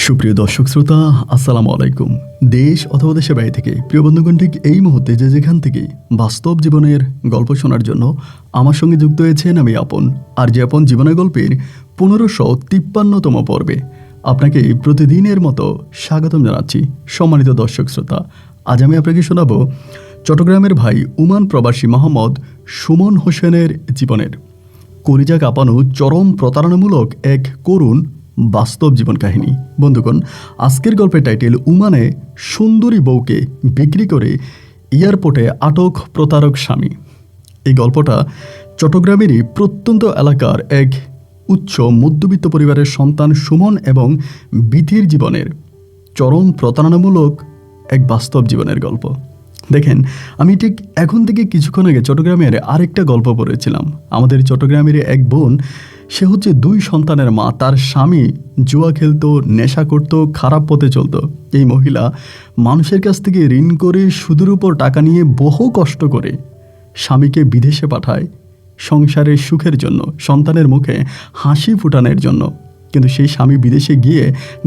সুপ্রিয় দর্শক শ্রোতা, আসসালামু আলাইকুম। দেশ অথবা দেশের বাইরে থেকে প্রিয় বন্ধুগণ, ঠিক এই মুহূর্তে যে যেখান থেকে বাস্তব জীবনের গল্প শোনার জন্য আমার সঙ্গে যুক্ত হয়েছেন আমি আপন। আর যে আপন জীবনের গল্পের 1553তম পর্বে আপনাকে প্রতিদিনের মতো স্বাগতম জানাচ্ছি। সম্মানিত দর্শক শ্রোতা, আজ আমি আপনাকে শোনাব চট্টগ্রামের ভাই ওমান প্রবাসী মোহাম্মদ সুমন হোসেনের জীবনের কলিজা কাঁপানো চরম প্রতারণামূলক এক করুণ বাস্তব জীবন কাহিনী। বন্ধুগণ, আজকের গল্পের টাইটেল ওমানে সুন্দরী বউকে বিক্রি করে এয়ারপোর্টে আটক প্রতারক স্বামী। এই গল্পটা চট্টগ্রামেরই প্রত্যন্ত এলাকার এক উচ্চ মধ্যবিত্ত পরিবারের সন্তান সুমন এবং বিথির জীবনের চরম প্রতারণামূলক এক বাস্তব জীবনের গল্প। দেখেন, আমি ঠিক এখন থেকে কিছুক্ষণ আগে চট্টগ্রামের আরেকটা গল্প পড়েছিলাম। আমাদের চট্টগ্রামের এক বোন, সে হচ্ছে 2 সন্তানের মা। তার স্বামী জুয়া খেলতো, নেশা করত, খারাপ পথে চলতো। এই মহিলা মানুষের কাছ থেকে ঋণ করে সুদের উপর টাকা নিয়ে বহু কষ্ট করে স্বামীকে বিদেশে পাঠায় সংসারের সুখের জন্য, সন্তানের মুখে হাসি ফুটানোর জন্য। কিন্তু সেই স্বামী বিদেশে গিয়ে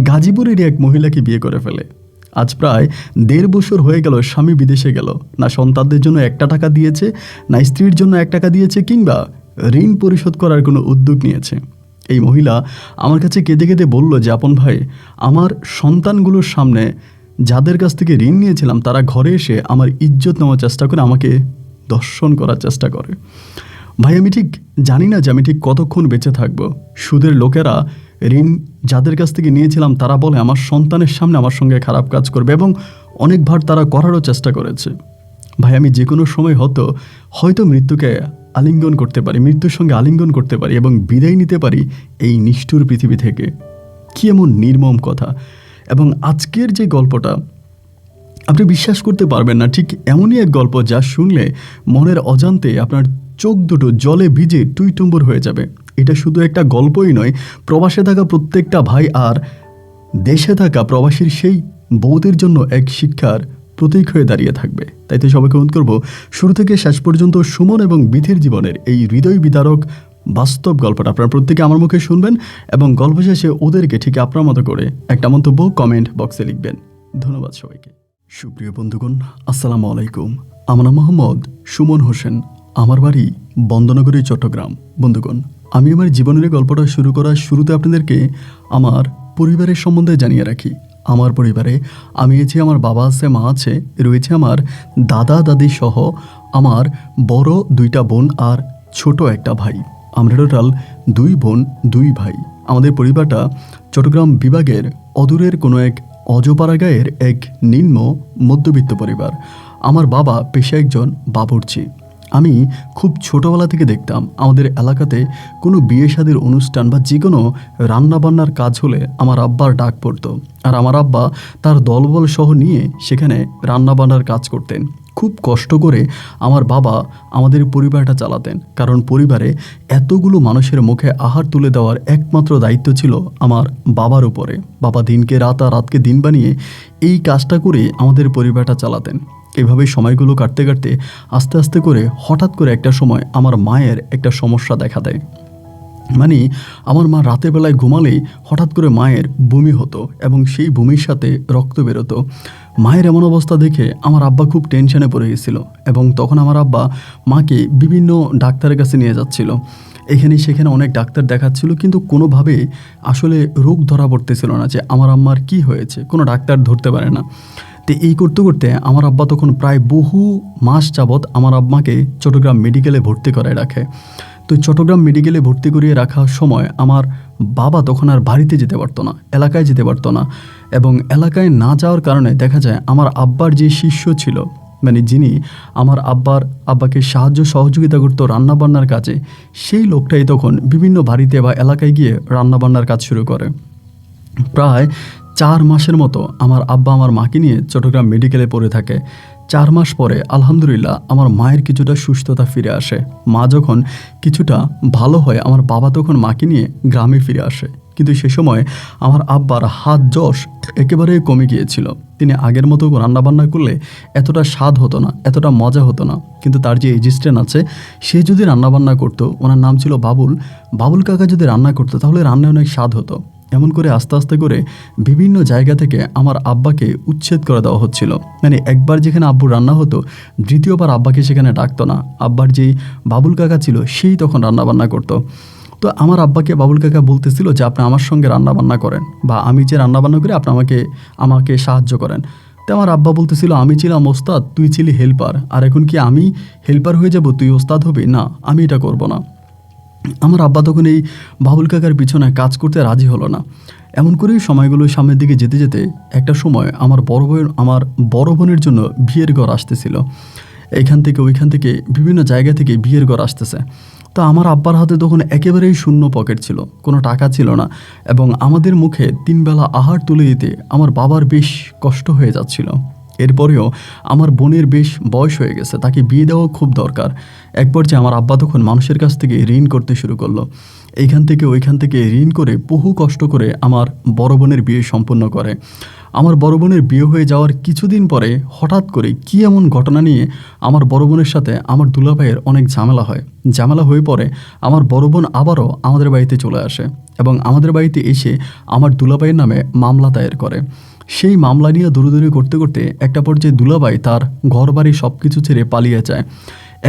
গাজীপুরেরই এক মহিলাকে বিয়ে করে ফেলে। আজ প্রায় 1.5 বছর হয়ে গেল স্বামী বিদেশে গেল। না সন্তানদের জন্য 1 টাকা দিয়েছে, না স্ত্রীর জন্য 1 টাকা দিয়েছে, কিংবা ঋণ পরিশোধ করার কোনো উদ্যোগ নিয়েছে। এই মহিলা আমার কাছে কেঁদে কেঁদে বলল যে, আপন ভাই, আমার সন্তানগুলোর সামনে যাদের কাছ থেকে ঋণ নিয়েছিলাম তারা ঘরে এসে আমার ইজ্জত নেওয়ার চেষ্টা করে, আমাকে দর্শন করার চেষ্টা করে। ভাই, আমি ঠিক জানি না যে আমি ঠিক কতক্ষণ বেঁচে থাকবো। সুদের লোকেরা ঋণ যাদের কাছ থেকে নিয়েছিলাম তারা বলে আমার সন্তানের সামনে আমার সঙ্গে খারাপ কাজ করবে, এবং অনেকবার তারা করারও চেষ্টা করেছে। ভাই, আমি যে কোনো সময় হয়তো মৃত্যুকে আলিঙ্গন করতে পারি, মৃত্যুর সঙ্গে আলিঙ্গন করতে পারি এবং বিদায় নিতে পারি এই নিষ্ঠুর পৃথিবী থেকে। কি এমন নির্মম কথা! এবং আজকের যে গল্পটা, আপনি বিশ্বাস করতে পারবেন না, ঠিক এমনই এক গল্প যা শুনলে মনের অজান্তে আপনার চোখ দুটো জলে ভিজে টুইটুম্বুর হয়ে যাবে। এটা শুধু একটা গল্পই নয়, প্রবাসে থাকা প্রত্যেকটা ভাই আর দেশে থাকা প্রবাসীর সেই বউদের জন্য এক শিক্ষার প্রতীক হয়ে দাঁড়িয়ে থাকবে। তাই তো সবাইকে অনুরোধ করব, শুরু থেকে শেষ পর্যন্ত সুমন এবং বিথির জীবনের এই হৃদয় বিদারক বাস্তব গল্পটা আপনারা প্রত্যেকে আমার মুখে শুনবেন এবং গল্প শেষে ওদেরকে ঠিক আপনার মতো করে একটা মন্তব্য কমেন্ট বক্সে লিখবেন। ধন্যবাদ সবাইকে। সুপ্রিয় বন্ধুগণ, আসসালামু আলাইকুম। আমার নাম মোহাম্মদ সুমন হোসেন, আমার বাড়ি বন্দনগরী, চট্টগ্রাম। বন্ধুগণ, আমি আমার জীবনের গল্পটা শুরু করার শুরুতে আপনাদেরকে আমার পরিবারের সম্বন্ধে জানিয়ে রাখি। আমার পরিবারে আমি আছি, আমার বাবা আছে, মা আছে, রয়েছে আমার দাদা দাদি সহ আমার বড় 2টা বোন আর ছোট একটা ভাই। আমরা টোটাল 2 বোন 2 ভাই। আমাদের পরিবারটা চট্টগ্রাম বিভাগের অদূরের কোনো এক অজপাড়া গাঁয়ের এক নিম্ন মধ্যবিত্ত পরিবার। আমার বাবা পেশায় একজন বাবুর্চি। আমি খুব ছোটোবেলা থেকে দেখতাম আমাদের এলাকাতে কোনো বিয়ে শাদির অনুষ্ঠান বা যে কোনো রান্নাবান্নার কাজ হলে আমার আব্বার ডাক পড়তো, আর আমার আব্বা তার দলবল সহ নিয়ে সেখানে রান্নাবান্নার কাজ করতেন। খুব কষ্ট করে আমার বাবা আমাদের পরিবারটা চালাতেন, কারণ পরিবারে এতগুলো মানুষের মুখে আহার তুলে দেওয়ার একমাত্র দায়িত্ব ছিল আমার বাবার উপরে। বাবা দিনকে রাত আর রাতকে দিন বানিয়ে এই কাজটা করে আমাদের পরিবারটা চালাতেন। এভাবেই সময়গুলো কাটতে কাটতে আস্তে আস্তে করে হঠাৎ করে একটা সময় আমার মায়ের একটা সমস্যা দেখা দেয়। মানে আমার মা রাতের বেলায় ঘুমালেই হঠাৎ করে মায়ের বমি হতো এবং সেই বমির সাথে রক্ত বেরোতো। মায়ের এমন অবস্থা দেখে আমার আব্বা খুব টেনশনে পড়ে গেছিল এবং তখন আমার আব্বা মাকে বিভিন্ন ডাক্তারের কাছে নিয়ে যাচ্ছিল। এখানে সেখানে অনেক ডাক্তার দেখাচ্ছিল, কিন্তু কোনোভাবে আসলে রোগ ধরা পড়তেছিল না যে আমার আম্মার কি হয়েছে। কোনো ডাক্তার ধরতে পারে না। তো এই করতে করতে আমার আব্বা তখন প্রায় বহু মাস যাবৎ আমার আম্মাকে চট্টগ্রাম মেডিকেলে ভর্তি করায় রাখে। তো চট্টগ্রাম মেডিকেলে ভর্তি করিয়ে রাখার সময় আমার বাবা তখন আর বাড়িতে যেতে পারতো না, এলাকায় যেতে পারতো না। এবং এলাকায় না যাওয়ার কারণে দেখা যায় আমার আব্বার যে শিষ্য ছিল, মানে যিনি আমার আব্বাকে সাহায্য সহযোগিতা করতো রান্নাবান্নার কাজে, সেই লোকটাই তখন বিভিন্ন বাড়িতে বা এলাকায় গিয়ে রান্নাবান্নার কাজ শুরু করে। প্রায় 4 মাসের মতো আমার আব্বা আমার মাকে নিয়ে চট্টগ্রাম মেডিকেলে পড়ে থাকে। 4 মাস পরে আলহামদুলিল্লাহ আমার মায়ের কিছুটা সুস্থতা ফিরে আসে। মা যখন কিছুটা ভালো হয়, আমার বাবা তখন মাকে নিয়ে গ্রামে ফিরে আসে। কিন্তু সে সময় আমার আব্বার হাত যশ একেবারে কমে গিয়েছিল। তিনি আগের মতো রান্নাবান্না করলে এতটা স্বাদ হতো না, এতটা মজা হতো না। কিন্তু তার যে অ্যাসিস্ট্যান্ট আছে, সে যদি রান্নাবান্না করতো, ওনার নাম ছিল বাবুল কাকা, যদি রান্না করতো তাহলে রান্নায় অনেক স্বাদ হতো। এমন করে আস্তে আস্তে করে বিভিন্ন জায়গা থেকে আমার আব্বাকে উচ্ছেদ করে দেওয়া হচ্ছিল। মানে একবার যেখানে আব্বুর রান্না হতো, দ্বিতীয়বার আব্বাকে সেখানে ডাকতো না। আব্বার যেই বাবুল কাকা ছিল সেই তখন রান্নাবান্না করতো। তো আমার আব্বাকে বাবুল কাকা বলতেছিল যে আপনি আমার সঙ্গে রান্নাবান্না করেন, বা আমি যে রান্নাবান্না করি আপনি আমাকে সাহায্য করেন। তো আমার আব্বা বলতেছিল আমি ছিলাম ওস্তাদ, তুই ছিলি হেল্পার, আর এখন কি আমি হেল্পার হয়ে যাব, তুই ওস্তাদ হবি? না, আমি এটা করব না। আমার আব্বা তখন এই বাবুল কাকার পিছনে কাজ করতে রাজি হলো না। এমন করেই সময়গুলো সামনের দিকে যেতে যেতে একটা সময় আমার বড় বোনের জন্য বিয়ের ঘর আসতেছিল। এইখান থেকে ওইখান থেকে বিভিন্ন জায়গা থেকে বিয়ের ঘর আসতেছে। তো আমার আব্বার হাতে তখন একেবারেই শূন্য পকেট ছিল, কোনো টাকা ছিল না, এবং আমাদের মুখে 3 বেলা আহার তুলে দিতে আমার বাবার বেশ কষ্ট হয়ে যাচ্ছিল। এরপরেও আমার বোনের বেশ বয়স হয়ে গেছে, তাকে বিয়ে দেওয়া খুব দরকার। এক পর্যায়ে আমার আব্বা তখন মানুষের কাছ থেকে ঋণ করতে শুরু করলো। এইখান থেকে ওইখান থেকে ঋণ করে বহু কষ্ট করে আমার বড় বোনের বিয়ে সম্পূর্ণ করে। আমার বড় বোনের বিয়ে হয়ে যাওয়ার কিছুদিন পরে হঠাৎ করে কী এমন ঘটনা নিয়ে আমার বড় বোনের সাথে আমার দুলাভাইয়ের অনেক ঝামেলা হয়। ঝামেলা হয়ে পরে আমার বড় বোন আবারও আমাদের বাড়িতে চলে আসে, এবং আমাদের বাড়িতে এসে আমার দুলাভাইয়ের নামে মামলা দায়ের করে। সেই মামলা নিয়ে দৌড়াদৌড়ি করতে করতে একটা পর্যায়ে দুলাভাই তার ঘর বাড়ি সব কিছু ছেড়ে পালিয়ে যায়।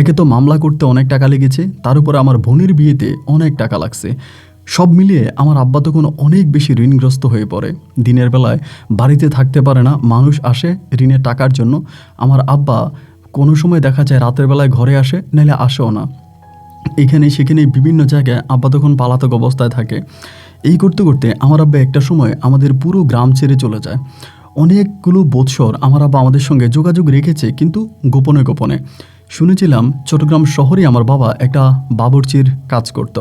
একে তো মামলা করতে অনেক টাকা লেগেছে, তার উপরে আমার বোনের বিয়েতে অনেক টাকা লাগছে। সব মিলিয়ে আমার আব্বা তখন অনেক বেশি ঋণগ্রস্ত হয়ে পড়ে। দিনের বেলায় বাড়িতে থাকতে পারে না, মানুষ আসে ঋণের টাকার জন্য। আমার আব্বা কোনো সময় দেখা যায় রাতের বেলায় ঘরে আসে, নাহলে আসেও না। এখানে সেখানে বিভিন্ন জায়গায় আব্বা তখন পালাতক অবস্থায় থাকে। এই করতে করতে আমার আব্বা একটা সময় আমাদের পুরো গ্রাম ছেড়ে চলে যায়। অনেকগুলো বৎসর আমার আব্বা আমাদের সঙ্গে যোগাযোগ রেখেছে, কিন্তু গোপনে গোপনে। শুনেছিলাম চট্টগ্রাম শহরে আমার বাবা একটা বাবুর্চির কাজ করত।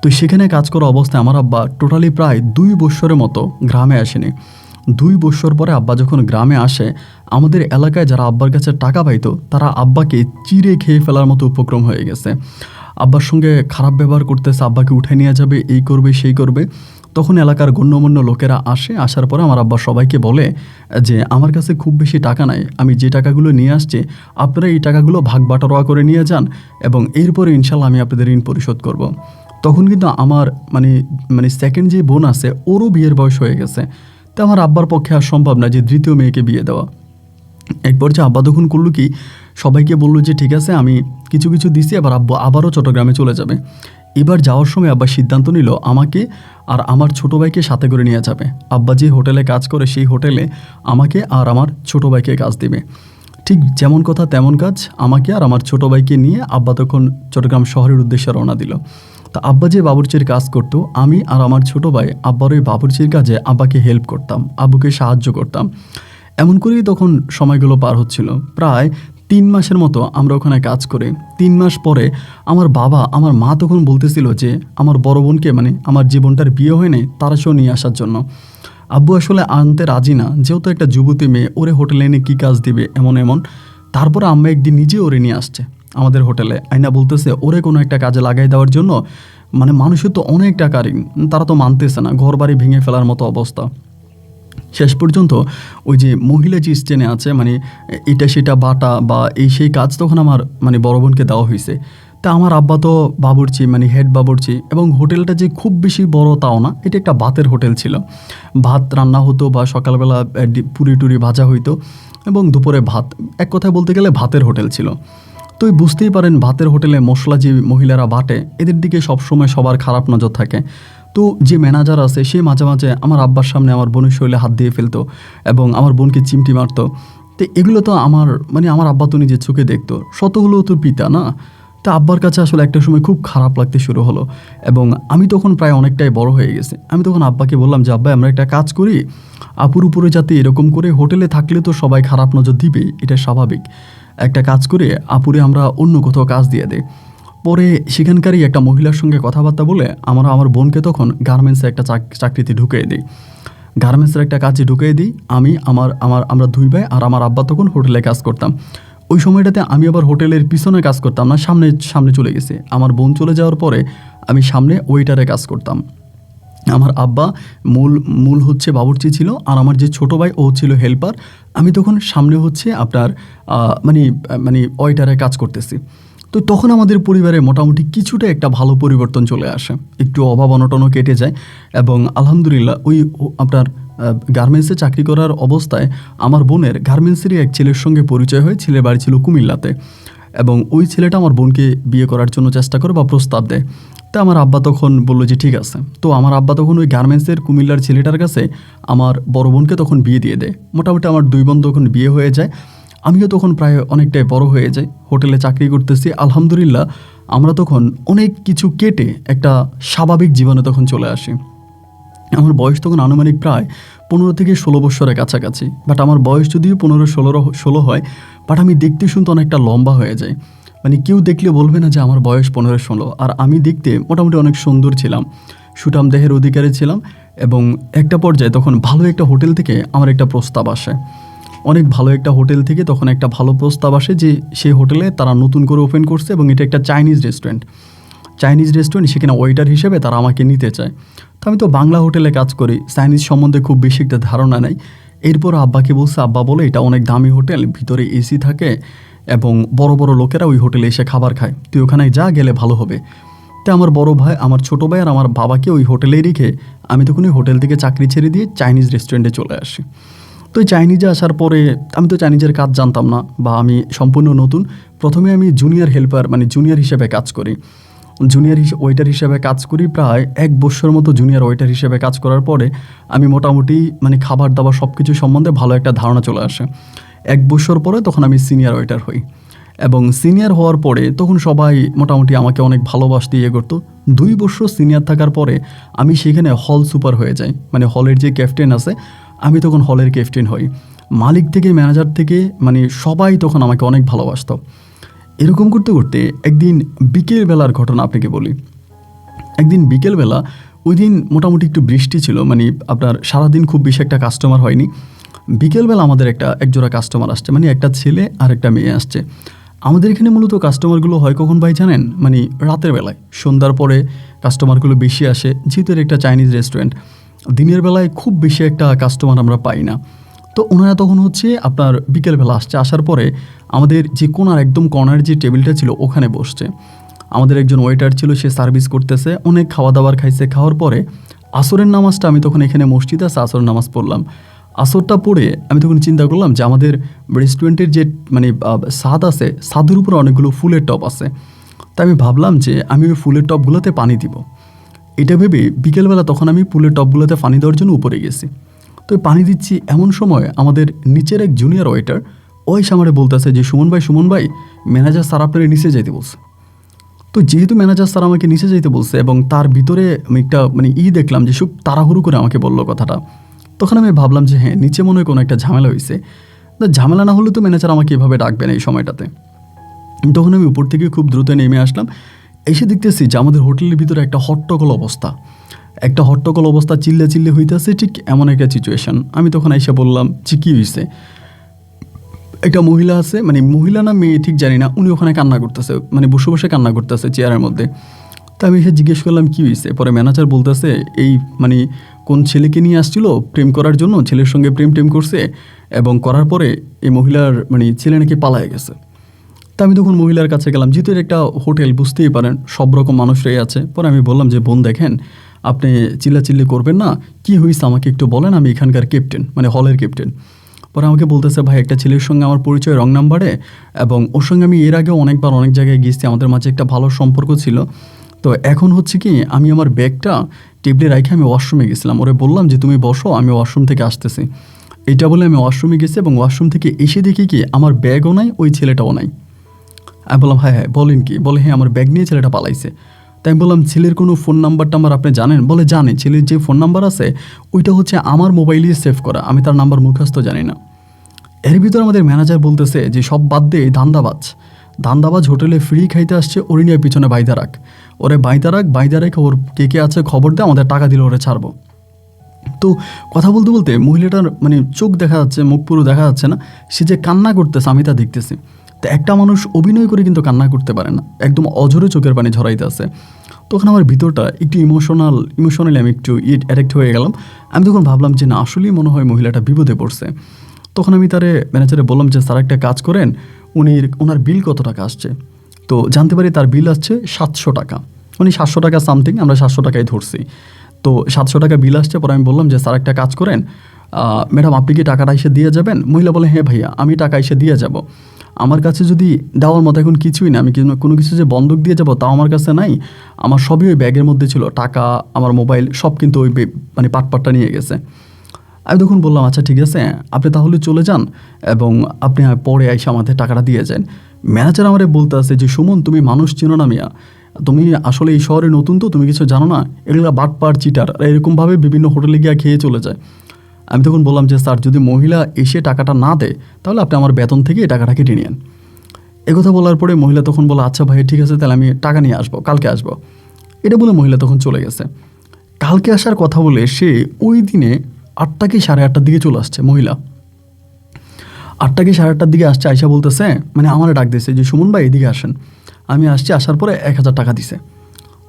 তো সেখানে কাজ করা অবস্থায় আমার আব্বা টোটালি প্রায় 2 বৎসরের মতো গ্রামে আসেনি। 2 বৎসর পরে আব্বা যখন গ্রামে আসে, আমাদের এলাকায় যারা আব্বার কাছে টাকা পাইতো তারা আব্বাকে চিড়ে খেয়ে ফেলার মতো উপক্রম হয়ে গেছে। আব্বার সঙ্গে খারাপ ব্যবহার করতেছে, আব্বাকে উঠে নিয়ে যাবে, এই করবে সেই করবে। তখন এলাকার গণ্যমান্য লোকেরা আসে, আসার পরে আমার আব্বা সবাইকে বলে যে আমার কাছে খুব বেশি টাকা নাই, আমি যে টাকাগুলো নিয়ে আসছি আপনারা এই টাকাগুলো ভাগ বাটোয়ারা করে নিয়ে যান, এবং এরপরে ইনশাল্লাহ আমি আপনাদের ঋণ পরিশোধ করব। তখন কিন্তু আমার মানে সেকেন্ড যে বোন আছে ওরও বিয়ের বয়স হয়ে গেছে। তো আমার আব্বার পক্ষে আর সম্ভব না যে দ্বিতীয় মেয়েকে বিয়ে দেওয়া। এক পর্যায়ে আব্বা তখন করলো কি, সবাইকে বললো যে ঠিক আছে আমি কিছু কিছু দিছি, আবার আবারও চট্টগ্রামে চলে যাবে। এবার যাওয়ার সময় আব্বা সিদ্ধান্ত নিল আমাকে আর আমার ছোটো ভাইকে সাথে করে নিয়ে যাবে। আব্বা যে হোটেলে কাজ করে সেই হোটেলে আমাকে আর আমার ছোটো ভাইকে কাজ দেবে। ঠিক যেমন কথা তেমন কাজ, আমাকে আর আমার ছোটো ভাইকে নিয়ে আব্বা তখন চট্টগ্রাম শহরের উদ্দেশ্যে রওনা দিল। তা আব্বা যে বাবুর্চির কাজ করতো, আমি আর আমার ছোটো ভাই আব্বার ওই বাবুর্চির কাজে আব্বাকে হেল্প করতাম, আব্বুকে সাহায্য করতাম। এমন করেই তখন সময়গুলো পার হচ্ছিল। প্রায় 3 মাসের মতো আমরা ওখানে কাজ করে 3 মাস পরে আমার মা তখন বলতেছিল যে আমার বড় বোনকে, মানে আমার যে বোনটার বিয়ে হয় নাই তারা সেও নিয়ে আসার জন্য। আব্বু আসলে আনতে রাজি না, যেহেতু একটা যুবতী মেয়ে, ওরে হোটেলে এনে কী কাজ দিবে এমন। তারপরে আম্মা একদিন নিজে ওরে নিয়ে আসছে আমাদের হোটেলে, আইনা বলতেছে ওরে কোনো একটা কাজে লাগাই দেওয়ার জন্য। মানে মানুষের তো অনেক টাকা ঋণ, তারা তো মানতেছে না, ঘর বাড়ি ভেঙে ফেলার মতো অবস্থা। শেষ পর্যন্ত ওই যে মহিলা যে স্টেনে আছে, মানে এটা সেটা বাটা বা এই সেই কাজ তখন আমার বড় বোনকে দেওয়া হয়েছে। তা আমার আব্বা তো বাবুর্চি, হেড বাবুর্চি, এবং হোটেলটা যে খুব বেশি বড় তাও না, এটা একটা ভাতের হোটেল ছিল। ভাত রান্না হতো বা সকালবেলা পুরি টুরি ভাজা হইতো, এবং দুপুরে ভাত। এক কথায় বলতে গেলে ভাতের হোটেল ছিল। তো বুঝতেই পারেন ভাতের হোটেলে মশলা যে মহিলারা বাটে, এদের দিকে সবসময় সবার খারাপ নজর থাকে। তো যে ম্যানেজার আছে সে মাঝে মাঝে আমার আব্বার সামনে আমার বোনের শরীরে হাত দিয়ে ফেলতো এবং আমার বোনকে চিমটি মারতো। তো এগুলো তো আমার আব্বা তো নিজের চোখে দেখতো, শতগুলো তো পিতা না। তা আব্বার কাছে আসলে একটা সময় খুব খারাপ লাগতে শুরু হলো, এবং আমি তখন প্রায় অনেকটাই বড় হয়ে গেছে। আমি তখন আব্বাকে বললাম যে আব্বা আমরা একটা কাজ করি, আপুর উপরে যাতে এরকম করে, হোটেলে থাকলে তো সবাই খারাপ নজর দিবে, এটা স্বাভাবিক। একটা কাজ করে আপুরে আমরা অন্য কোথাও কাজ দিয়ে দেই। পরে সেখানকারই একটা মহিলার সঙ্গে কথাবার্তা বলে আমরা আমার বোনকে তখন গার্মেন্টসে একটা চাকরিতে ঢুকিয়ে দিই। গার্মেন্টসের একটা কাজে ঢুকিয়ে দিই। আমরা 2 ভাই আর আমার আব্বা তখন হোটেলে কাজ করতাম। ওই সময়টাতে আমি আবার হোটেলের পিছনে কাজ করতাম না, সামনে চলে গেছি। আমার বোন চলে যাওয়ার পরে আমি সামনে ওয়েটারে কাজ করতাম। আমার আব্বা মূল হচ্ছে বাবুর্চি ছিল, আর আমার যে ছোটো ভাই ও ছিল হেল্পার। আমি তখন সামনে হচ্ছে আপনার ওয়েটারে কাজ করতেছি। তো তখন আমাদের পরিবারে মোটামুটি কিছুটা একটা ভালো পরিবর্তন চলে আসে, একটু অভাব অনটনও কেটে যায়। এবং আলহামদুলিল্লাহ আপনার গার্মেন্টসে চাকরি করার অবস্থায় আমার বোনের গার্মেন্টসেরই এক ছেলের সঙ্গে পরিচয় হয়। ছেলের বাড়ি ছিল কুমিল্লাতে, এবং ওই ছেলেটা আমার বোনকে বিয়ে করার জন্য চেষ্টা করে বা প্রস্তাব দেয়। তো আমার আব্বা তখন বললো যে ঠিক আছে। তো আমার আব্বা তখন ওই গার্মেন্টসের কুমিল্লার ছেলেটার কাছে আমার বড় বোনকে তখন বিয়ে দিয়ে দেয়। মোটামুটি আমার 2 বোন তখন বিয়ে হয়ে যায়। আমিও তখন প্রায় অনেকটাই বড় হয়ে যাই, হোটেলে চাকরি করতেছি। আলহামদুলিল্লাহ আমরা তখন অনেক কিছু কেটে একটা স্বাভাবিক জীবনে তখন চলে আসি। আমার বয়স তখন আনুমানিক প্রায় 15 থেকে 16 বছরের কাছাকাছি। বাট আমার বয়স যদিও 15-16 হয়, বাট আমি দেখতে শুনতে অনেকটা লম্বা হয়ে যাই। মানে কেউ দেখলে বলবে না যে আমার বয়স 15-16। আর আমি দেখতে মোটামুটি অনেক সুন্দর ছিলাম, সুঠাম দেহের অধিকারী ছিলাম। এবং একটা পর্যায়ে তখন ভালো একটা হোটেল থেকে আমার একটা প্রস্তাব আসে। অনেক ভালো একটা হোটেল থেকে তখন একটা ভালো প্রস্তাব আসে যে সেই হোটেলে তারা নতুন করে ওপেন করছে, এবং এটা একটা চাইনিজ রেস্টুরেন্ট। সেখানে ওয়েটার হিসেবে তারা আমাকে নিতে চায়। তো আমি তো বাংলা হোটেলে কাজ করি, চাইনিজ সম্বন্ধে খুব বেশি একটা ধারণা নাই। এরপর আব্বাকে বলছে, আব্বা বলে এটা অনেক দামি হোটেল, ভিতরে এসি থাকে এবং বড় বড় লোকেরা ওই হোটেলে এসে খাবার খায়, তুই ওখানে যা, গেলে ভালো হবে। তো আমার বড় ভাই, আমার ছোটো ভাই আর আমার বাবাকে ওই হোটেলেই রেখে আমি তখন ওই হোটেল থেকে চাকরি ছেড়ে দিয়ে চাইনিজ রেস্টুরেন্টে চলে আসি। তো ওই চাইনিজে আসার পরে আমি তো চাইনিজের কাজ জানতাম না, বা আমি সম্পূর্ণ নতুন। প্রথমে আমি জুনিয়র হেল্পার মানে জুনিয়র হিসেবে কাজ করি, ওয়েটার হিসেবে কাজ করি। প্রায় 1 বছর মতো জুনিয়র ওয়েটার হিসেবে কাজ করার পরে আমি মোটামুটি মানে খাবার দাবার সব কিছু সম্বন্ধে ভালো একটা ধারণা চলে আসে। 1 বছর পরে তখন আমি সিনিয়র ওয়েটার হই, এবং সিনিয়র হওয়ার পরে তখন সবাই মোটামুটি আমাকে অনেক ভালোবাসতে করতো। 2 বছর সিনিয়র থাকার পরে আমি সেখানে হল সুপার হয়ে যাই, মানে হলের যে ক্যাপ্টেন আছে আমি তখন হলের ক্যাপ্টেন হই। মালিক থেকে ম্যানেজার থেকে মানে সবাই তখন আমাকে অনেক ভালোবাসতো। এরকম করতে করতে একদিন বিকেলবেলার ঘটনা আপনাকে বলি। একদিন বিকেলবেলা, ওই দিন মোটামুটি একটু বৃষ্টি ছিল, মানে আপনার সারাদিন খুব বেশি একটা কাস্টমার হয়নি। বিকেলবেলা আমাদের একজোড়া কাস্টমার আসছে, মানে একটা ছেলে আর একটা মেয়ে আসছে। আমাদের এখানে মূলত কাস্টমারগুলো হয় কখন ভাই জানেন? মানে রাতের বেলায়, সন্ধ্যার পরে কাস্টমারগুলো বেশি আসে, যেহেতু একটা চাইনিজ রেস্টুরেন্ট। দিনের বেলায় খুব বেশি একটা কাস্টমার আমরা পাই না। তো ওনারা তখন আপনার বিকেলবেলা আসছে। আসার পরে আমাদের যে একদম কর্নার যে টেবিলটা ছিল ওখানে বসছে। আমাদের একজন ওয়েটার ছিল, সে সার্ভিস করতেছে, অনেক খাওয়া দাওয়ার খাইছে। খাওয়ার পরে আসরের নামাজটা আমি তখন এখানে মসজিদে আছে, আসরের নামাজ পড়লাম। আসরটা পড়ে আমি তখন চিন্তা করলাম যে আমাদের রেস্টুরেন্টের যে মানে ছাদ আছে, ছাদের উপরে অনেকগুলো ফুলের টব আছে। তাই আমি ভাবলাম যে আমি ওই ফুলের টবগুলোতে পানি দিব। এটা ভেবে বিকেলবেলা তখন আমি ফুলের টবগুলোতে পানি দেওয়ার জন্য উপরে গেছি। তো পানি দিচ্ছি, এমন সময় আমাদের নিচের এক জুনিয়র ওয়েটার ওই সামনে বলতেছে যে সুমন ভাই, ম্যানেজার স্যার আপনার নিচে যাইতে বলছে। তো যেহেতু ম্যানেজার স্যার আমাকে নিচে যাইতে বলছে, এবং তার ভিতরে আমি একটা মানে দেখলাম যে খুব তাড়াহুড়ো করে আমাকে বললো কথাটা, তখন আমি ভাবলাম যে হ্যাঁ, নিচে মনে হয় কোনো একটা ঝামেলা হয়েছে। ঝামেলা না হলে তো ম্যানেজার আমাকে এভাবে ডাকবে না এই সময়টাতে। তখন আমি উপর থেকে খুব দ্রুত নেমে আসলাম। এসে দেখতেছি যে আমাদের হোটেলের ভিতরে একটা হট্টগোল অবস্থা, চিল্লে হইতেছে। ঠিক এমন একটা সিচুয়েশন। আমি তখন এসে বললাম যে কী হয়েছে। একটা মহিলা আছে, মানে মহিলা না মেয়ে ঠিক জানি না, উনি ওখানে কান্না করতেছে, মানে বসে বসে কান্না করতেছে চেয়ারের মধ্যে। তো আমি এসে জিজ্ঞেস করলাম কী হয়েছে। পরে ম্যানেজার বলতেছে এই মানে কোন ছেলেকে নিয়ে আসছিল প্রেম করার জন্য, ছেলের সঙ্গে প্রেম করছে, এবং করার পরে এই মহিলার মানে ছেলে নাকি পালায়ে গেছে। তা আমি তখন মহিলার কাছে গেলাম, যেহেতু একটা হোটেল বুঝতেই পারেন সব রকম মানুষরাই আছে। পরে আমি বললাম যে বোন দেখেন, আপনি চিল্লাচিল্লি করবেন না, কি হয়েছে আমাকে একটু বলেন, আমি এখানকার ক্যাপ্টেন, মানে হলের ক্যাপ্টেন। পরে আমাকে বলতেছে ভাই, একটা ছেলের সঙ্গে আমার পরিচয় রং নাম্বারে, এবং ওর সঙ্গে আমি এর আগেও অনেকবার অনেক জায়গায় গিয়েছি, আমাদের মাঝে একটা ভালো সম্পর্ক ছিল। তো এখন কি আমি আমার ব্যাগটা টেবিলে রেখে আমি ওয়াশরুমে গেছিলাম। ওরে বললাম যে তুমি বসো, আমি ওয়াশরুম থেকে আসতেছি। এটা বলে আমি ওয়াশরুমে গেছি, এবং ওয়াশরুম থেকে এসে দেখি কি আমার ব্যাগও নাই, ওই ছেলেটাও নাই। আমি বললাম হ্যাঁ বলেন কি? বলে হ্যাঁ, আমার ব্যাগ নিয়ে ছেলেটা পালাইছে। তাই আমি বললাম ছেলের কোনো ফোন নাম্বার আপনি জানেন? বলে জানে, ছেলের যে ফোন নাম্বার আছে ওইটা আমার মোবাইলেই সেভ করা, আমি তার নাম্বার মুখস্থ জানি না। এর ভিতর আমাদের ম্যানেজার বলতেছে যে সব বাদ দিয়ে ধান্দাবাজ হোটেলে ফ্রি খাইতে আসছে, ওরে নিয়ে পিছনে বাইদা রাখ, বাইদা রাখ, ওর কে আছে খবর দে, আমাদের টাকা দিলে ওরে ছাড়বো। তো কথা বলতে মহিলাটার মানে চোখ দেখা যাচ্ছে, মুখ পুরো দেখা যাচ্ছে না, সে যে কান্না করতেছে আমি তা দেখতেছি। তো একটা মানুষ অভিনয় করে কিন্তু কান্না করতে পারে না, একদম অঝরে চোখের পানি ঝরাইতে আছে। তখন আমার ভিতরটা একটু ইমোশনালি আমি একটু অ্যাট্রাক্ট হয়ে গেলাম। আমি তখন ভাবলাম যে না, আসলেই মনে হয় মহিলাটা বিপদে পড়ছে। তখন আমি ম্যানেজারে বললাম যে স্যার একটা কাজ করেন, ওনার বিল কত টাকা আসছে। তো জানতে পারি তার বিল আসছে 700 টাকা, মানে 700 টাকা সামথিং, আমরা 700 টাকায় ধরছি। তো 700 টাকা বিল আসছে। পরে আমি বললাম যে স্যার একটা কাজ করেন, ম্যাডাম আপনি কি টাকাটা এসে দিয়ে যাবেন? মহিলা বলে হ্যাঁ ভাইয়া আমি টাকা এসে দিয়ে যাব। আমার কাছে যদি দেওয়ার মতো এখন কিছুই না, আমি কোনো কিছু যে বন্ধক দিয়ে যাব তাও আমার কাছে নাই। আমার সবই ওই ব্যাগের মধ্যে ছিল, টাকা, আমার মোবাইল সব কিন্তু ওই মানে পাটপাটটা নিয়ে গেছে। আমি তখন বললাম আচ্ছা ঠিক আছে, আপনি তাহলে চলে যান এবং আপনি পরে এসে আমাদের টাকাটা দিয়ে যান। ম্যানেজার আমারে বলতে আছে যে সুমন তুমি মানুষ চেনো না মিয়া, তুমি আসলে এই শহরে নতুন, তো তুমি কিছু জানো না, এগুলো বাটপার চিটার এরকমভাবে বিভিন্ন হোটেলে গিয়ে খেয়ে চলে যায়। আমি তখন বললাম যে স্যার যদি মহিলা এসে টাকাটা না দেয় তাহলে আপনি আমার বেতন থেকে এই টাকাটা কেটে নিন। একথা বলার পরে মহিলা তখন বলে আচ্ছা ভাই ঠিক আছে, তাহলে আমি টাকা নিয়ে আসবো, কালকে আসবো। এটা বলে মহিলা তখন চলে গেছে। কালকে আসার কথা বলে সে ওই দিনে 8টা কি 8:30টার দিকে চলে আসছে মহিলা। 8টা কি 8:30টার দিকে আসছে, আয়সা বলতেছে, মানে আমার ডাক দিয়েছে যে সুমন ভাই এদিকে আসেন। আমি আসছি, আসার পরে 1000 টাকা দিছে।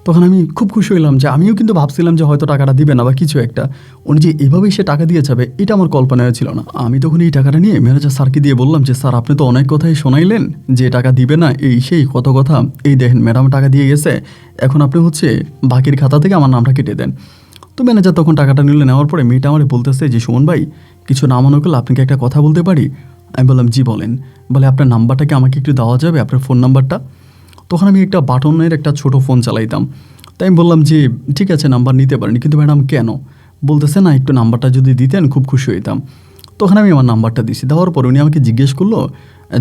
তখন আমি খুব খুশি হইলাম, যে আমিও কিন্তু ভাবছিলাম যে হয়তো টাকাটা দিবে না বা কিছু একটা। উনি যে এভাবেই সে টাকা দিয়ে যাবে এটা আমার কল্পনায় ছিল না। আমি তখন এই টাকাটা নিয়ে ম্যানেজার স্যারকে দিয়ে বললাম যে স্যার আপনি তো অনেক কথাই শোনাইলেন যে টাকা দিবে না, এই সেই কত কথা, এই দেখেন ম্যাডাম টাকা দিয়ে গেছে, এখন আপনি বাকির খাতা থেকে আমার নামটা কেটে দেন। তো ম্যানেজার তখন টাকাটা নিলে, নেওয়ার পরে মেয়েটা আমার বলতেছে যে সুমন ভাই কিছু না মনে করলে আপনাকে একটা কথা বলতে পারি? আমি বললাম জি বলেন। বলে আপনার নাম্বারটা কি আমাকে একটু দেওয়া যাবে, আপনার ফোন নাম্বারটা? তখন আমি একটা বাটনের একটা ছোট ফোন চালাইতাম। তাই আমি বললাম যে ঠিক আছে নাম্বার নিতে পারেন, কিন্তু ম্যাডাম কেন? বলতেছে না একটু নাম্বারটা যদি দিতেন খুব খুশি হইতাম। তখন আমি আমার নাম্বারটা দিছি। দেওয়ার পর উনি আমাকে জিজ্ঞেস করলো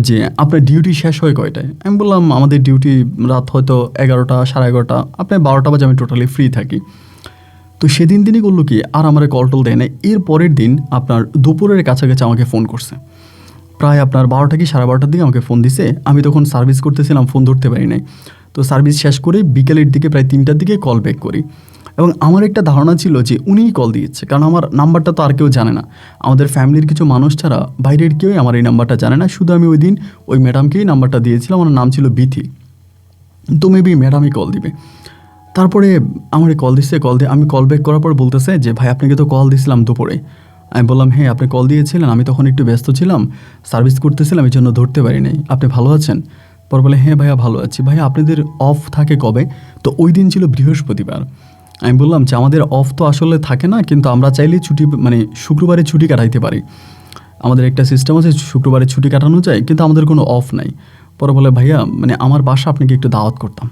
যে আপনার ডিউটি শেষ হয় কয়টায়? আমি বললাম আমাদের ডিউটি রাত হয়তো 11টা 11:30, আপনার 12টা বাজে আমি টোটালি ফ্রি থাকি। তো সেদিন দিনই করলো কি আর আমার কল টল দেয় না। এর পরের দিন আপনার দুপুরের কাছাকাছি আমাকে ফোন করছে, প্রায় আপনার 12টা কি 12:30টার দিকে আমাকে ফোন দিছে। আমি তখন সার্ভিস করতেছিলাম, ফোন ধরতে পারি নাই। তো সার্ভিস শেষ করে বিকেলের দিকে প্রায় 3টার দিকে কল ব্যাক করি, এবং আমার একটা ধারণা ছিল যে উনিই কল দিয়েছে, কারণ আমার নাম্বারটা তো আর কেউ জানে না। আমাদের ফ্যামিলির কিছু মানুষ ছাড়া বাইরের কেউই আমার এই নাম্বারটা জানে না। শুধু আমি ওই দিন ওই ম্যাডামকেই নাম্বারটা দিয়েছিলাম, আমার নাম ছিল বিথি। তো মেবি ম্যাডামই কল দিবে। তারপরে আমার কল দিচ্ছে, কল দিয়ে আমি কল ব্যাক করার পর বলতেছে যে ভাই আপনাকে তো কল দিয়েছিলাম দুপুরে। আমি বললাম হ্যাঁ আপনি কল দিয়েছিলেন, আমি তখন একটু ব্যস্ত ছিলাম, সার্ভিস করতেছিলাম, এই জন্য ধরতে পারি নাই। আপনি ভালো আছেন? পর বলে হ্যাঁ ভাইয়া ভালো আছি। ভাইয়া আপনাদের অফ থাকে কবে? তো ওই দিন ছিল বৃহস্পতিবার। আমি বললাম যে আমাদের অফ তো আসলে থাকে না, কিন্তু আমরা চাইলে ছুটি, মানে শুক্রবারে ছুটি কাটাইতে পারি। আমাদের একটা সিস্টেম আছে, শুক্রবারে ছুটি কাটানো যায়, কিন্তু আমাদের কোনো অফ নাই। পরে বলে ভাইয়া মানে আমার বাসা আপনাকে একটু দাওয়াত করতাম।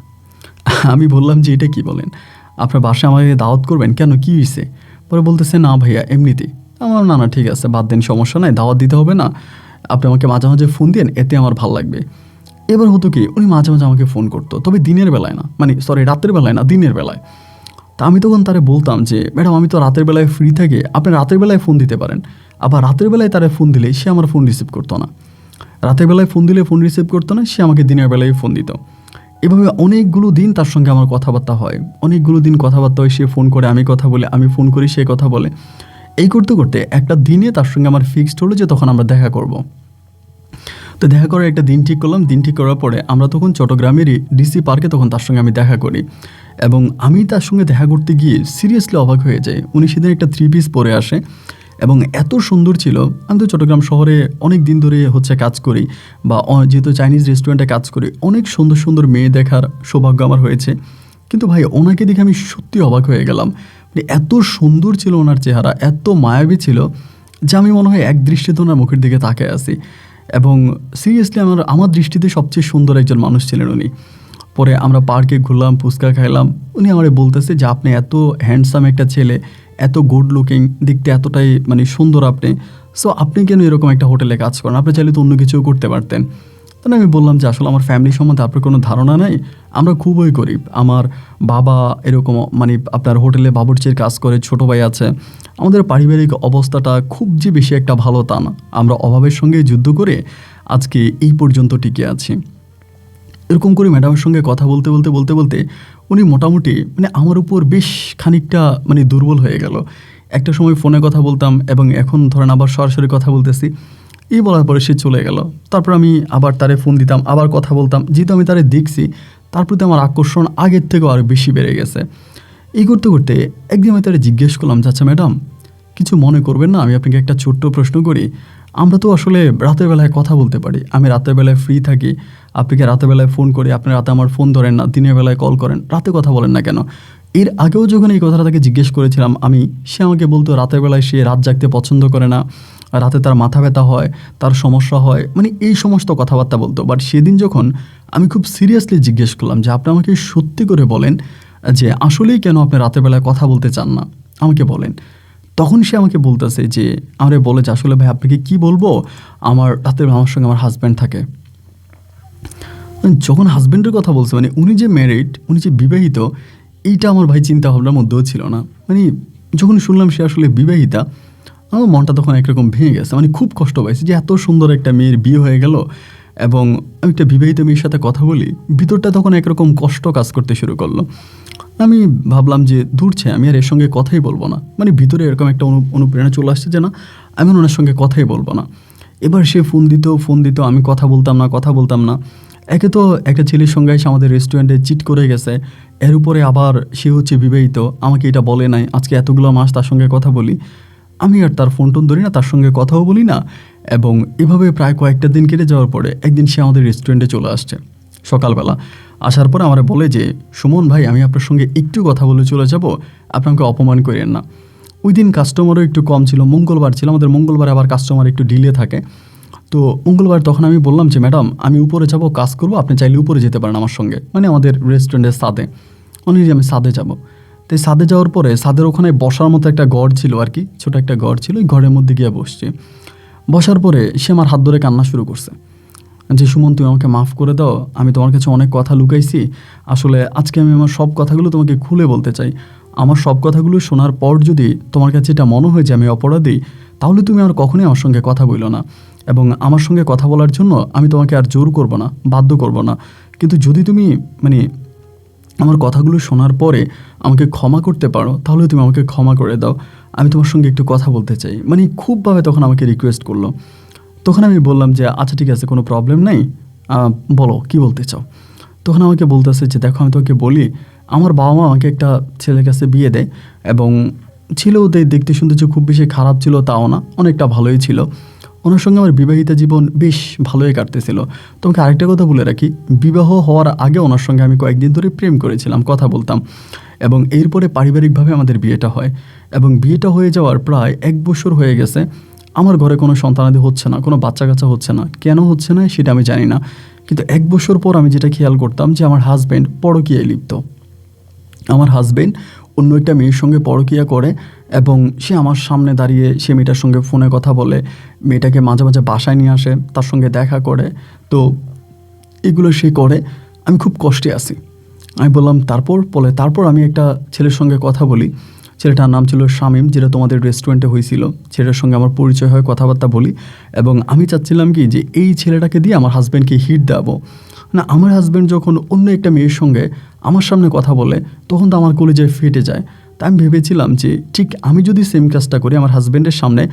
আমি বললাম যে এটা কি বলেন, আপনার বাসায় আমাকে দাওয়াত করবেন কেন, কী হয়েছে? পরে বলতেছে না ভাইয়া এমনিতেই। আমার না না ঠিক আছে বাদ দেন, সমস্যা নাই, দাওয়াত দিতে হবে না, আপনি আমাকে মাঝে মাঝে ফোন দিন, এতে আমার ভালো লাগবে। এবার হতো কি উনি মাঝে মাঝে আমাকে ফোন করতো, তবে দিনের বেলায় না, মানে সরি রাতের বেলায় না, দিনের বেলায়। তা আমি তখন তারে বলতাম যে ম্যাডাম আমি তো রাতের বেলায় ফ্রি থাকি, আপনি রাতের বেলায় ফোন দিতে পারেন। আবার রাতের বেলায় তারা ফোন দিলে সে আমার ফোন রিসিভ করতো না, রাতের বেলায় ফোন দিলে ফোন রিসিভ করতো না, সে আমাকে দিনের বেলায় ফোন দিত। এভাবে অনেকগুলো দিন তার সঙ্গে আমার কথাবার্তা হয়, অনেকগুলো দিন কথাবার্তা হয়। সে ফোন করে, আমি কথা বলে, আমি ফোন করি, সে কথা বলে। এই করতে করতে একটা দিনে তার সঙ্গে আমার ফিক্সড হলো যে তখন আমরা দেখা করব। তো দেখা করার একটা দিন ঠিক করলাম। দিন ঠিক করার পরে আমরা তখন চট্টগ্রামেরই ডিসি পার্কে তখন তার সঙ্গে আমি দেখা করি, এবং আমি তার সঙ্গে দেখা করতে গিয়ে সিরিয়াসলি অবাক হয়ে যাই। উনি সেদিন একটা 3 পিস পরে আসে এবং এত সুন্দর ছিল। আমি তো চট্টগ্রাম শহরে অনেক দিন ধরে কাজ করি, বা যেহেতু চাইনিজ রেস্টুরেন্টে কাজ করি, অনেক সুন্দর সুন্দর মেয়ে দেখার সৌভাগ্য আমার হয়েছে। কিন্তু ভাই ওনাকে দেখে আমি সত্যি অবাক হয়ে গেলাম। মানে এত সুন্দর ছিল ওনার চেহারা, এত মায়াবী ছিল যে আমি মনে হয় এক দৃষ্টিতে ওনার মুখের দিকে তাকিয়ে আছি। এবং সিরিয়াসলি আমার দৃষ্টিতে সবচেয়ে সুন্দর একজন মানুষ ছিলেন উনি। পরে আমরা পার্কে ঘুরলাম, ফুচকা খাইলাম। উনি আমারে বলতেছে যে আপনি এত হ্যান্ডসাম একটা ছেলে, এত গুড লুকিং, দেখতে এতটাই মানে সুন্দর আপনি, সো আপনি কেন এরকম একটা হোটেলে কাজ করেন, আপনি চাইলে তো অন্য কিছুও করতে পারতেন। তাহলে আমি বললাম যে আসলে আমার ফ্যামিলি সম্বন্ধে আপনার কোনো ধারণা নাই, আমরা খুবই গরিব। আমার বাবা এরকম মানে আপনার হোটেলে বাবুর্চির কাজ করে, ছোটো ভাই আছে। আমাদের পারিবারিক অবস্থাটা খুব যে বেশি একটা ভালো তা না, আমরা অভাবের সঙ্গে যুদ্ধ করে আজকে এই পর্যন্ত টিকে আছি। এরকম করে ম্যাডামের সঙ্গে কথা বলতে বলতে বলতে বলতে উনি মোটামুটি মানে আমার উপর বেশ খানিকটা মানে দুর্বল হয়ে গেল। একটা সময় ফোনে কথা বলতাম এবং এখন ধরেন আবার সরাসরি কথা বলতেছি। এই বলার পরে সে চলে গেল। তারপর আমি আবার তারে ফোন দিতাম, আবার কথা বলতাম। যেহেতু আমি তারে দেখছি, তার প্রতি আমার আকর্ষণ আগের থেকেও আরও বেশি বেড়ে গেছে। এই করতে করতে একদিন আমি তারে জিজ্ঞেস করলাম, আচ্ছা ম্যাডাম কিছু মনে করবেন না, আমি আপনাকে একটা ছোট্ট প্রশ্ন করি। আমরা তো আসলে রাতের বেলায় কথা বলতে পারি। আমি রাতের বেলায় ফ্রি থাকি। আপনাকে রাতের বেলায় ফোন করি, আপনি রাতে আমার ফোন ধরেন না, দিনের বেলায় কল করেন, রাতে কথা বলেন না কেন? এর আগেও যখন এই কথাটা তাকে জিজ্ঞেস করেছিলাম আমি, সে আমাকে বলতো রাতের বেলায় সে রাত জাগতে পছন্দ করে না, রাতে তার মাথা ব্যথা হয়, তার সমস্যা হয়, মানে এই সমস্ত কথাবার্তা বলতো। বাট সেদিন যখন আমি খুব সিরিয়াসলি জিজ্ঞেস করলাম যে আপনি আমাকে সত্যি করে বলেন যে আসলেই কেন আপনি রাতের বেলায় কথা বলতে চান না, আমাকে বলেন। তখন সে আমাকে বলতেছে যে আমারে বলে যে আসলে ভাই আপনাকে কি বলবো, আমার রাতের বেলা আমার সঙ্গে আমার হাজব্যান্ড থাকে। যখন হাজব্যান্ডের কথা বলছে, মানে উনি যে ম্যারিড, উনি যে বিবাহিত, এইটা আমার ভাই চিন্তা ভাবনার মধ্যেও ছিল না। মানে যখন শুনলাম সে আসলে বিবাহিতা, আমার মনটা তখন একরকম ভেঙে গেছে। মানে খুব কষ্ট পাইছি যে এত সুন্দর একটা মেয়ের বিয়ে হয়ে গেল এবং আমি একটা বিবাহিত মেয়ের সাথে কথা বলি, ভিতরটা তখন একরকম কষ্ট কাজ করতে শুরু করলো। আমি ভাবলাম যে দূরছে, আমি আর এর সঙ্গে কথাই বলবো না। মানে ভিতরে এরকম একটা অনুপ্রেরণা চলে আসছে যে না, আমি ওনার সঙ্গে কথাই বলবো না। এবার সে ফোন দিত, আমি কথা বলতাম না। একে তো একটা ছেলের সঙ্গে এসে আমাদের রেস্টুরেন্টে চিট করে গেছে, এর উপরে আবার সে হচ্ছে বিবাহিত, আমাকে এটা বলে নাই। আজকে এতগুলো মাস তার সঙ্গে কথা বলি, আমি আর তার ফোন টোন ধরি না, তার সঙ্গে কথাও বলি না। এবং এভাবে প্রায় কয়েকটা দিন কেটে যাওয়ার পরে একদিন সে আমাদের রেস্টুরেন্টে চলে আসছে সকালবেলা। আসার পরে আমার বলে যে সুমন ভাই, আমি আপনার সঙ্গে একটু কথা বলে চলে যাব, আপনাকে অপমান করেন না। ওই দিন কাস্টমারও একটু কম ছিল, মঙ্গলবার ছিল, আমাদের মঙ্গলবার আবার কাস্টমার একটু ডিলে থাকে। তো মঙ্গলবার তখন আমি বললাম যে ম্যাডাম আমি উপরে যাব, কাজ করবো, আপনি চাইলে উপরে যেতে পারেন আমার সঙ্গে, মানে আমাদের রেস্টুরেন্টের ছাদে। উনি যে আমি ছাদে যাব। তো এই ছাদে যাওয়ার পরে ছাদের ওখানে বসার মতো একটা ঘর ছিল আর কি, ছোটো একটা ঘর ছিল, ওই ঘরের মধ্যে গিয়ে বসছি। বসার পরে সে আমার হাত ধরে কান্না শুরু করছে যে সুমন তুমি আমাকে মাফ করে দাও, আমি তোমার কাছে অনেক কথা লুকাইছি, আসলে আজকে আমি আমার সব কথাগুলো তোমাকে খুলে বলতে চাই। আমার সব কথাগুলো শোনার পর যদি তোমার কাছে এটা মনে হয় যে আমি অপরাধী, তাহলে তুমি আর কখনোই আমার সঙ্গে কথা বলো না, এবং আমার সঙ্গে কথা বলার জন্য আমি তোমাকে আর জোর করব না, বাধ্য করব না। কিন্তু যদি তুমি মানে আমার কথাগুলো শোনার পরে আমাকে ক্ষমা করতে পারো, তাহলে তুমি আমাকে ক্ষমা করে দাও, আমি তোমার সঙ্গে একটু কথা বলতে চাই। মানে খুবভাবে তখন আমাকে রিকোয়েস্ট করলো। তখন আমি বললাম যে আচ্ছা ঠিক আছে, কোনো প্রবলেম নেই, বলো কী বলতে চাও। তখন আমাকে বলতেছে যে দেখো আমি তোকে বলি, আমার বাবা মা আমাকে একটা ছেলের কাছে বিয়ে দেয়, এবং ছিল ওদের দেখতে শুনতে যে খুব বেশি খারাপ ছিল তাও না, অনেকটা ভালোই ছিল। ওনার সঙ্গে আমার বিবাহিত জীবন বেশ ভালোই কাটতেছিল। তোমাকে আরেকটা কথা বলে রাখি, বিবাহ হওয়ার আগে ওনার সঙ্গে আমি কয়েকদিন ধরে প্রেম করেছিলাম, কথা বলতাম, এবং এরপরে পারিবারিকভাবে আমাদের বিয়েটা হয়। এবং বিয়েটা হয়ে যাওয়ার প্রায় 1 বছর হয়ে গেছে, আমার ঘরে কোনো সন্তানাদি হচ্ছে না, কোনো বাচ্চা কাচ্চা হচ্ছে না। কেন হচ্ছে না সেটা আমি জানি না, কিন্তু 1 বছর পর আমি যেটা খেয়াল করতাম যে আমার হাজব্যান্ড পরকীয়ায় লিপ্ত। আমার হাজব্যান্ড অন্য একটা মেয়ের সঙ্গে পরকীয়া করে, এবং সে আমার সামনে দাঁড়িয়ে সে মেয়েটার সঙ্গে ফোনে কথা বলে, মেয়েটাকে মাঝে মাঝে বাসায় নিয়ে আসে, তার সঙ্গে দেখা করে। তো এগুলো সে করে, আমি খুব কষ্টে আছি। আমি বললাম তারপর আমি একটা ছেলের সঙ্গে কথা বলি, ছেলেটার নাম ছিল শামীম, যেটা তোমাদের রেস্টুরেন্টে হয়েছিল। ছেলেটার সঙ্গে আমার পরিচয় হয়, কথাবার্তা বলি, এবং আমি চাচ্ছিলাম কি যে এই ছেলেটাকে দিয়ে আমার হাজব্যান্ডকে হিট দেবো না। আমার হাজব্যান্ড যখন অন্য একটা মেয়ের সঙ্গে আমার সামনে কথা বলে, তখন তো আমার কলিজায় ফেটে যায়। তাই আমি ভেবেছিলাম যে ঠিক আমি যদি সেম কাজটা করি, আমার হাজব্যান্ডের সামনে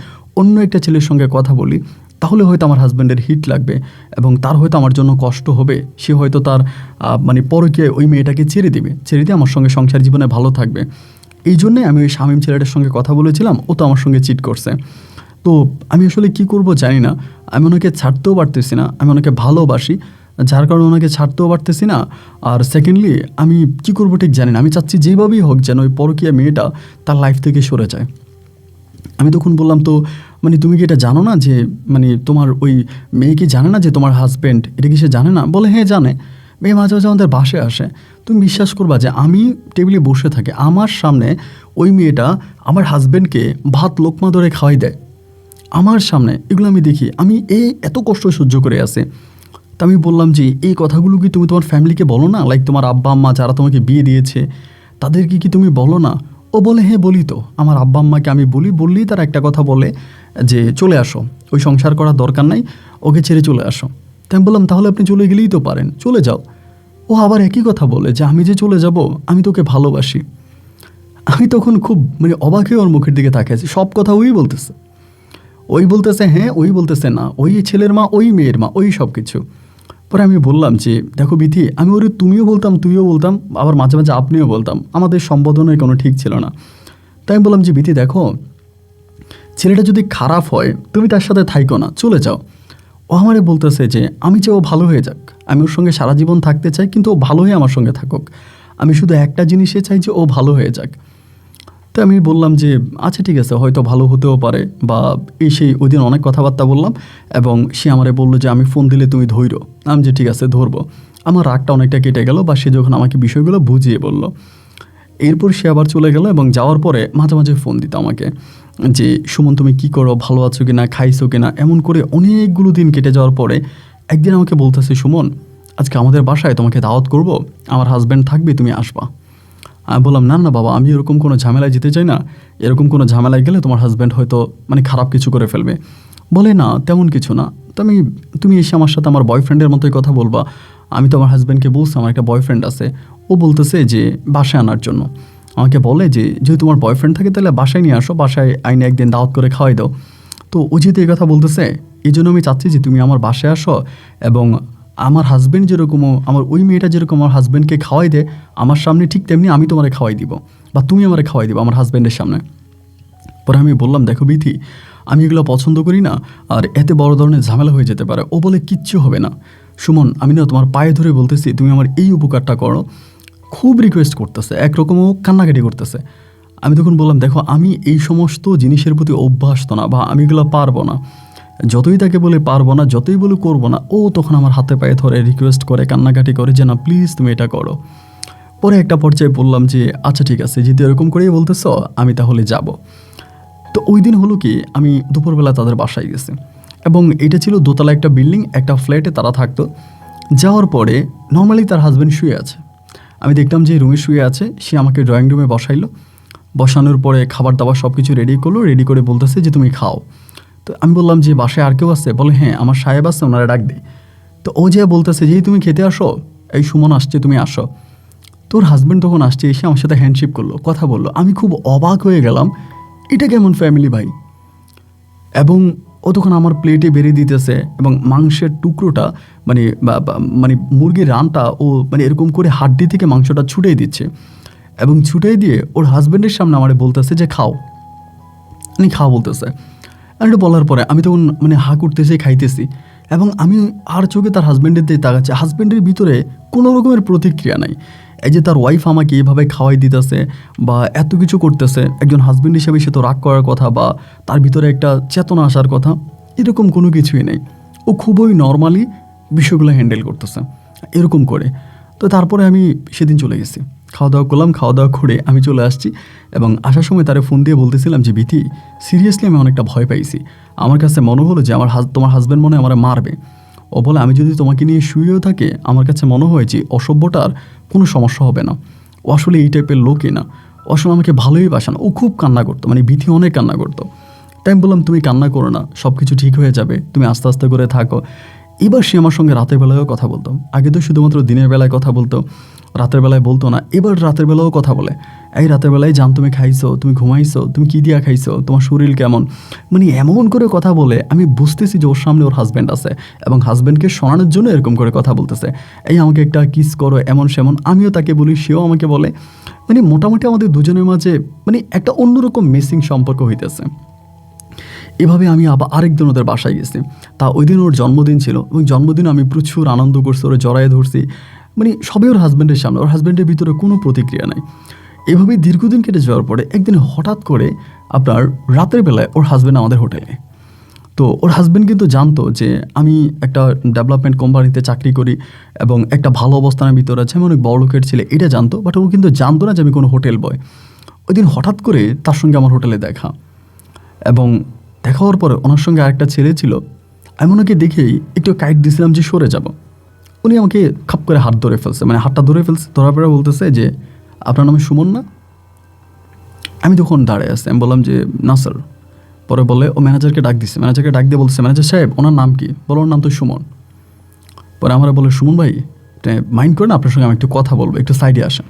অন্য একটা ছেলের সঙ্গে কথা বলি, তাহলে হয়তো আমার হাজব্যান্ডের হিট লাগবে, এবং তার হয়তো আমার জন্য কষ্ট হবে। সে হয়তো তার মানে পরকীয়ায় ওই মেয়েটাকে ছেড়ে দিয়ে আমার সঙ্গে সংসার জীবনে ভালো থাকবে। এই জন্যে আমি ওই শামীম ছেলেটার সঙ্গে কথা বলেছিলাম, ও তো আমার সঙ্গে চিট করছে। তো আমি আসলে কি করব জানি না, আমি ওনাকে ছাড়তেও পারতেছি না, আমি ওনাকে ভালোবাসি, যার কারণে ওনাকে ছাড়তেও পারতেছি না। আর সেকেন্ডলি আমি কি করব ঠিক জানি না, আমি চাচ্ছি যেভাবেই হোক যেন ওই পরকীয়া মেয়েটা তার লাইফ থেকে সরে যায়। আমি তখন বললাম তো মানে তুমি কি এটা জানো না যে মানে তোমার ওই মেয়ে কি জানে না যে তোমার হাজব্যান্ড, এটা কি সে জানে না? বলে হ্যাঁ জানে, মেয়ে মাঝে মাঝে আমাদের বাসায় আসে। তুমি বিশ্বাস করবা যে আমি টেবিলে বসে থাকি, আমার সামনে ওই মেয়েটা আমার হাজব্যান্ডকে ভাত লোকমা ধরে খাওয়াই দেয় আমার সামনে। এগুলো আমি দেখি, আমি এত কষ্ট সহ্য করে আসে। তা আমি বললাম যে এই কথাগুলো কি তুমি তোমার ফ্যামিলিকে বলো না, লাইক তোমার আব্বা আম্মা যারা তোমাকে বিয়ে দিয়েছে তাদেরকে কি তুমি বলো না? ও বলে হ্যাঁ বলি তো, আমার আব্বা আম্মাকে আমি বললেই তারা একটা কথা বলে যে চলে আসো, ওই সংসার করার দরকার নাই, ওকে ছেড়ে চলে আসো। তাই আমি বললাম তাহলে আপনি চলে গেলেই তো পারেন, চলে যাও। ও আবার একই কথা বলে যে আমি যে চলে যাব, আমি তোকে ভালোবাসি। আমি তখন খুব মানে অবাক হয়ে ওর মুখের দিকে তাকিয়েছি, সব কথা ওই বলতেছে, ওই বলতেছে হ্যাঁ, ওই বলতেছে না, ওই ছেলের মা, ওই মেয়ের মা, ওই সব কিছু। পরে আমি বললাম যে দেখো বিথি, আমি ওরে তুমিও বলতাম, তুইও বলতাম, আবার মাঝে মাঝে আপনিও বলতাম, আমাদের সম্বোধনের কোনো ঠিক ছিল না। তাই আমি বললাম যে বিথি দেখো, ছেলেটা যদি খারাপ হয় তুমি তার সাথে থাইকো না, চলে যাও। ও আমারে বলতেছে যে আমি চাই ও ভালো হয়ে যাক, আমি ওর সঙ্গে সারা জীবন থাকতে চাই, কিন্তু ও ভালো হয়ে আমার সঙ্গে থাকুক। আমি শুধু একটা জিনিসে চাই যে ও ভালো হয়ে যাক। তো আমি বললাম যে আচ্ছা ঠিক আছে, হয়তো ভালো হতেও পারে, বা এই সেই ওই দিন অনেক কথাবার্তা বললাম, এবং সে আমারে বললো যে আমি ফোন দিলে তুমি ধৈর্য। আমি যে ঠিক আছে ধরবো। আমার রাগটা অনেকটা কেটে গেল, বা সে যখন আমাকে বিষয়গুলো বুঝিয়ে বলল। এরপর সে আবার চলে গেল, এবং যাওয়ার পরে মাঝে মাঝে ফোন দিত আমাকে যে সুমন তুমি কি করো, ভালো আছো কিনা, খাইছো কিনা। এমন করে অনেকগুলো দিন কেটে যাওয়ার পরে একদিন আমাকে বলতেছে, সুমন আজকে আমাদের বাসায় তোমাকে দাওয়াত করব, আমার হাজব্যান্ড থাকবে, তুমি আসবা। আমি বললাম না না বাবা, আমি এরকম কোনো ঝামেলায় যেতে চাই না, এরকম কোনো ঝামেলায় গেলে তোমার হাজব্যান্ড হয়তো মানে খারাপ কিছু করে ফেলবে। বলে না তেমন কিছু না, তো তুমি এসে আমার সাথে আমার বয়ফ্রেন্ডের মতোই কথা বলবা। আমি তো আমার হাজব্যান্ডকে বলছি আমার একটা বয়ফ্রেন্ড আছে, ও বলতেছে যে বাসায় আনার জন্য। আমাকে বলে যে যদি তোমার বয়ফ্রেন্ড থাকে তাহলে বাসায় নিয়ে আসো, বাসায় আইনে একদিন দাওয়াত করে খাওয়াই দাও। তো ও যেহেতু এই কথা বলতেছে, এই জন্য আমি চাচ্ছি যে তুমি আমার বাসায় আসো, এবং আমার হাজব্যান্ড যেরকম, আমার ওই মেয়েটা যেরকম আমার হাজব্যান্ডকে খাওয়াই দেয় আমার সামনে, ঠিক তেমনি আমি তোমারে খাওয়াই দিব, বা তুমি আমারে খাওয়াই দিব আমার হাজব্যান্ডের সামনে। পরে আমি বললাম দেখো বিথি, আমি এগুলো পছন্দ করি না, আর এতে বড় ধরনের ঝামেলা হয়ে যেতে পারে। ও বলে কিচ্ছু হবে না সুমন, আমি না তোমার পায়ে ধরে বলতেছি তুমি আমার এই উপকারটা করো। খুব রিকোয়েস্ট করতেছে, একরকমও কান্নাকাটি করতেছে। আমি তখন বললাম দেখো আমি এই সমস্ত জিনিসের প্রতি অভ্যস্ত না, বা আমি এগুলো পারবো না। যতই তাকে বলে পারবো না, যতই বলে করবো না, ও তখন আমার হাতে পায়ে ধরে রিকোয়েস্ট করে, কান্নাকাটি করে যে না প্লিজ তুমি এটা করো। পরে একটা পর্যায়ে বললাম যে আচ্ছা ঠিক আছে, যেহেতু এরকম করেই বলতেছো আমি তাহলে যাব। তো ওই দিন হলো কি, আমি দুপুরবেলা তাদের বাসায় গেছি, এবং এটা ছিল দোতলা একটা বিল্ডিং, একটা ফ্ল্যাটে তারা থাকতো। যাওয়ার পরে নর্মালি তার হাজব্যান্ড শুয়ে আছে, আমি দেখলাম যে রুমে শুয়ে আছে। সে আমাকে ড্রয়িং রুমে বসাইলো, বসানোর পরে খাবার দাবার সব কিছু রেডি করলো, রেডি করে বলতেছে যে তুমি খাও। তো আমি বললাম যে বাসায় আর কেউ আছে? বলে হ্যাঁ আমার সাহেব আছে, ওনারা ডাক দিই। তো ও যে বলতেছে যে তুমি খেতে আসো, এই সুমন আসছে তুমি আসো। তোর হাজব্যান্ড তখন আসছে, এসে আমার সাথে হ্যান্ডশেক করলো, কথা বললো। আমি খুব অবাক হয়ে গেলাম, এটা কেমন ফ্যামিলি ভাই। এবং ও তখন আমার প্লেটে বেরিয়ে দিতেছে, এবং মাংসের টুকরোটা মানে মানে মুরগির রানটা ও মানে এরকম করে হাড্ডি থেকে মাংসটা ছুটিয়ে দিচ্ছে, এবং ছুটিয়ে দিয়ে ওর হাজব্যান্ডের সামনে আমার বলতেছে যে খাও, মানে খাও বলতেছে। আর এটা বলার পরে আমি তখন মানে হা করতেছি, খাইতেছি, এবং আমি আর চোখে তার হাজব্যান্ডের দিকে তাকাচ্ছি। হাজব্যান্ডের ভিতরে কোনো রকমের প্রতিক্রিয়া নাই। এই যে তার ওয়াইফ আমাকে এইভাবে খাওয়াই দিতেছে বা এত কিছু করতেছে, একজন হাজব্যান্ড হিসেবে সে তো রাগ করার কথা, বা তার ভিতরে একটা চেতনা আসার কথা, এরকম কোনো কিছুই নেই। ও খুবই নর্মালি বিষয়গুলো হ্যান্ডেল করতেছে এরকম করে। তো তারপরে আমি সেদিন চলে গেছি, খাওয়া দাওয়া করলাম, খাওয়া দাওয়া করে আমি চলে আসছি, এবং আসার সময় তারে ফোন দিয়ে বলতেছিলাম যে বিথি সিরিয়াসলি আমি অনেকটা ভয় পাইছি, আমার কাছে মনে হলো যে তোমার হাজব্যান্ড মনে হয় আমার মারবে। ও বলে আমি যদি তোমাকে নিয়ে শুয়েও থাকে, আমার কাছে মনে হয় যে অসভ্যটার কোনো সমস্যা হবে না, ও আসলে এই টাইপের লোকই না, ও আসলে আমাকে ভালোই বাসান। ও খুব কান্না করতো, মানে বিথি অনেক কান্না করতো। তাই আমি বললাম তুমি কান্না করো না, সব কিছু ঠিক হয়ে যাবে, তুমি আস্তে আস্তে করে থাকো। এবার সে আমার সঙ্গে রাতের বেলায়ও কথা বলতো। আগে তো শুধুমাত্র দিনের বেলায় কথা বলতো, রাতের বেলায় বলতো না। এবার রাতের বেলাও কথা বলে, এই রাতের বেলায় জান তুমি খাইছো, তুমি ঘুমাইছো, তুমি কী দিয়া খাইছো, তোমার শরীর কেমন, মানে এমন করে কথা বলে। আমি বুঝতেছি যে ওর সামনে ওর হাজব্যান্ড আছে, এবং হাজব্যান্ডকে শোনানোর জন্য এরকম করে কথা বলতেছে। এই আমাকে একটা কিস করো, এমন সেমন, আমিও তাকে বলি, সেও আমাকে বলে। মানে মোটামুটি আমাদের দুজনের মাঝে মানে একটা অন্যরকম মিসিং সম্পর্ক হইতেছে। এভাবে আমি আবার আরেকদিন ওদের বাসায় গেছি। তা ওই দিন ওর জন্মদিন ছিল, এবং জন্মদিন আমি প্রচুর আনন্দ করছি, ওরা জড়ায় ধরছি, মানে সবই ওর হাজব্যান্ডের সামনে, ওর হাজব্যান্ডের ভিতরে কোনো প্রতিক্রিয়া নাই। এভাবেই দীর্ঘদিন কেটে যাওয়ার পরে একদিন হঠাৎ করে আপনার রাতের বেলায় ওর হাজব্যান্ড আমাদের হোটেলে। তো ওর হাজব্যান্ড কিন্তু জানতো যে আমি একটা ডেভেলপমেন্ট কোম্পানিতে চাকরি করি, এবং একটা ভালো অবস্থানের ভিতরে আছে, আমি অনেক বড় লোকের ছেলে, এটা জানতো। বাট ও কিন্তু জানতো না যে আমি কোনো হোটেল বয়। ওই দিন হঠাৎ করে তার সঙ্গে আমার হোটেলে দেখা, এবং দেখা হওয়ার পরে ওনার সঙ্গে আরেকটা ছেলে ছিল। আমি ওনাকে দেখেই একটু কাইট দিয়েছিলাম যে সরে যাব। উনি আমাকে খাপ করে হাত ধরে ফেলছে, মানে হাতটা ধরে ফেলছে, ধরার পরে বলতেছে যে আপনার নামে সুমন না? আমি তখন দাঁড়ায় আসছি, আমি বললাম যে না স্যার। পরে বলে ও ম্যানেজারকে ডাক দিচ্ছে, ম্যানেজারকে ডাক দিয়ে বলছে ম্যানেজার সাহেব ওনার নাম কি? বলো ওর নাম তো সুমন। পরে আমরা বলে সুমন ভাই মাইন্ড করেন, আপনার সঙ্গে আমি একটু কথা বলবো, একটু সাইডে আসেন।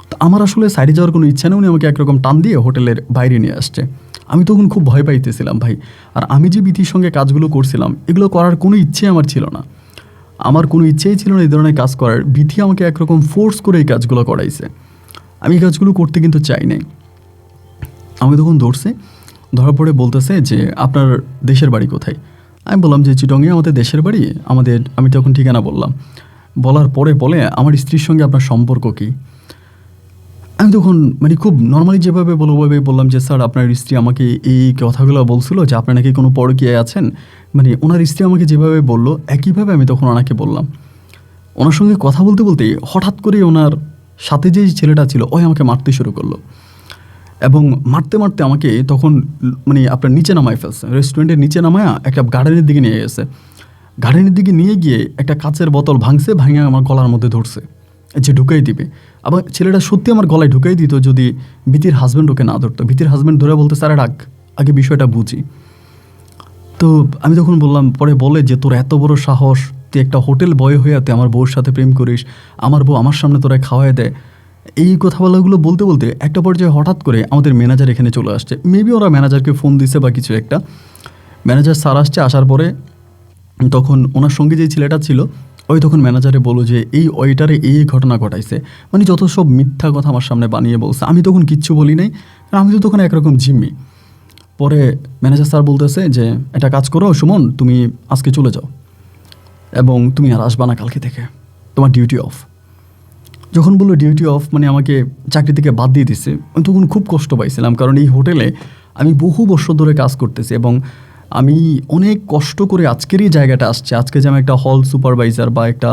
তো আমার আসলে সাইডে যাওয়ার কোনো ইচ্ছা নেই, উনি আমাকে একরকম টান দিয়ে হোটেলের বাইরে নিয়ে আসছে। আমি তখন খুব ভয় পাইতেছিলাম ভাই। আর আমি যে বিধির সঙ্গে কাজগুলো করছিলাম, এগুলো করার কোনো ইচ্ছে আমার ছিল না, আমার কোনো ইচ্ছেই ছিল না এই ধরনের কাজ করার। বিধি আমাকে একরকম ফোর্স করে এই কাজগুলো করাইছে, আমি এই কাজগুলো করতে কিন্তু চাই নাই। আমি তখন ধরছি, ধরা পড়ে বলতেছে যে আপনার দেশের বাড়ি কোথায়। আমি বললাম যে চিটংয়ে আমাদের দেশের বাড়ি। আমি তখন ঠিকানা বললাম। বলার পরে বলে আমার স্ত্রীর সঙ্গে আপনার সম্পর্ক কী। আমি তখন মানে খুব নর্মালি যেভাবে বললাম যে স্যার আপনার স্ত্রী আমাকে এই কথাগুলো বলছিল যে আপনার নাকি কোনো পরকীয়ায় আছেন। মানে ওনার স্ত্রী আমাকে যেভাবে বললো একইভাবে আমি তখন ওনাকে বললাম। ওনার সঙ্গে কথা বলতে বলতেই হঠাৎ করে ওনার সাথে যে ছেলেটা ছিল ওই আমাকে মারতে শুরু করলো এবং মারতে মারতে আমাকে তখন মানে আপনার নিচে নামায় ফেলছে, রেস্টুরেন্টের নিচে নামায়া একটা গার্ডেনের দিকে নিয়ে গেছে। গার্ডেনের দিকে নিয়ে গিয়ে একটা কাঁচের বোতল ভাঙে আমার গলার মধ্যে ধরছে যে ঢুকাই দিবে। আবার ছেলেটা সত্যি আমার গলায় ঢুকাই দিত যদি ভীতির হাজব্যান্ড ওকে না ধরতো। ভীতির হাজব্যান্ড ধরে বলতে স্যার আগে বিষয়টা বুঝি। তো আমি তখন বললাম, পরে বলে যে তোর এত বড় সাহস, তুই একটা হোটেল বয় হয়ে তুই আমার বউর সাথে প্রেম করিস, আমার বউ আমার সামনে তোরা খাওয়াই দেয়। এই কথাগুলো বলতে বলতে একটা পর্যায়ে হঠাৎ করে আমাদের ম্যানেজার এখানে চলে আসছে। মেবি ওরা ম্যানেজারকে ফোন দিছে বা কিছু একটা। ম্যানেজার স্যার আসছে, আসার পরে তখন ওনার সঙ্গে যে ছেলেটা ছিল ওই তখন ম্যানেজারে বলো যে এই ওয়েটারে এই ঘটনা ঘটাইছে, মানে যত সব মিথ্যা কথা আমার সামনে বানিয়ে বলছে। আমি তখন কিচ্ছু বলি নাই, আমি তো তখন একরকম জিম্মি। পরে ম্যানেজার স্যার বলতেছে যে একটা কাজ করো সুমন, তুমি আজকে চলে যাও এবং তুমি আর আসবা না কালকে থেকে, তোমার ডিউটি অফ। যখন বললো ডিউটি অফ মানে আমাকে চাকরি থেকে বাদ দিয়ে দিচ্ছে, আমি তখন খুব কষ্ট পাইছিলাম। কারণ এই হোটেলে আমি বহু বছর ধরে কাজ করতেছি এবং আমি অনেক কষ্ট করে আজকের এই জায়গাটা আসছে। আজকে যে আমি একটা হল সুপারভাইজার বা একটা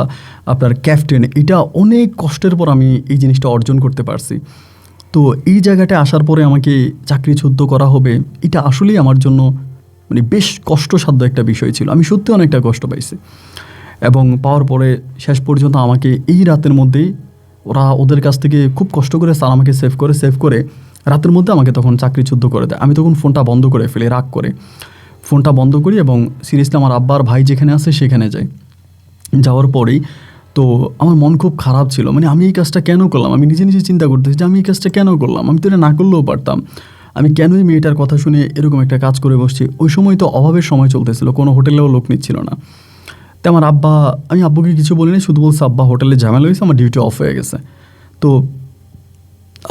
আপনার ক্যাপ্টেন, এটা অনেক কষ্টের পর আমি এই জিনিসটা অর্জন করতে পারছি। তো এই জায়গাটা আসার পরে আমাকে চাকরিচ্যুত করা হবে, এটা আসলেই আমার জন্য মানে বেশ কষ্টসাধ্য একটা বিষয় ছিল। আমি সত্যি অনেকটা কষ্ট পাইছি এবং পাওয়ার পরে শেষ পর্যন্ত আমাকে এই রাতের মধ্যেই ওদের কাছ থেকে খুব কষ্ট করে স্যার আমাকে সেভ করে রাতের মধ্যে আমাকে তখন চাকরিচ্যুত করে দেয়। আমি তখন ফোনটা বন্ধ করে ফেলি, রাগ করে ফোনটা বন্ধ করি এবং সিরিয়াসলি আমার আব্বার ভাই যেখানে আছে সেখানে যাই। যাওয়ার পরেই তো আমার মন খুব খারাপ ছিল, মানে আমি এই কাজটা কেন করলাম। আমি নিজে নিজে চিন্তা করতেছি যে আমি এই কাজটা কেন করলাম, আমি তো এটা না করলেও পারতাম। আমি কেনই মেয়েটার কথা শুনে এরকম একটা কাজ করে বসছি। ওই সময় তো অভাবের সময় চলতেছিল, কোনো হোটেলেও লোক নিচ্ছিল না। তো আমার আমি আব্বুকে কিছু বলিনি, শুধু বলছে আব্বা হোটেলে ঝামেলা হয়েছে, আমার ডিউটি অফ হয়ে গেছে। তো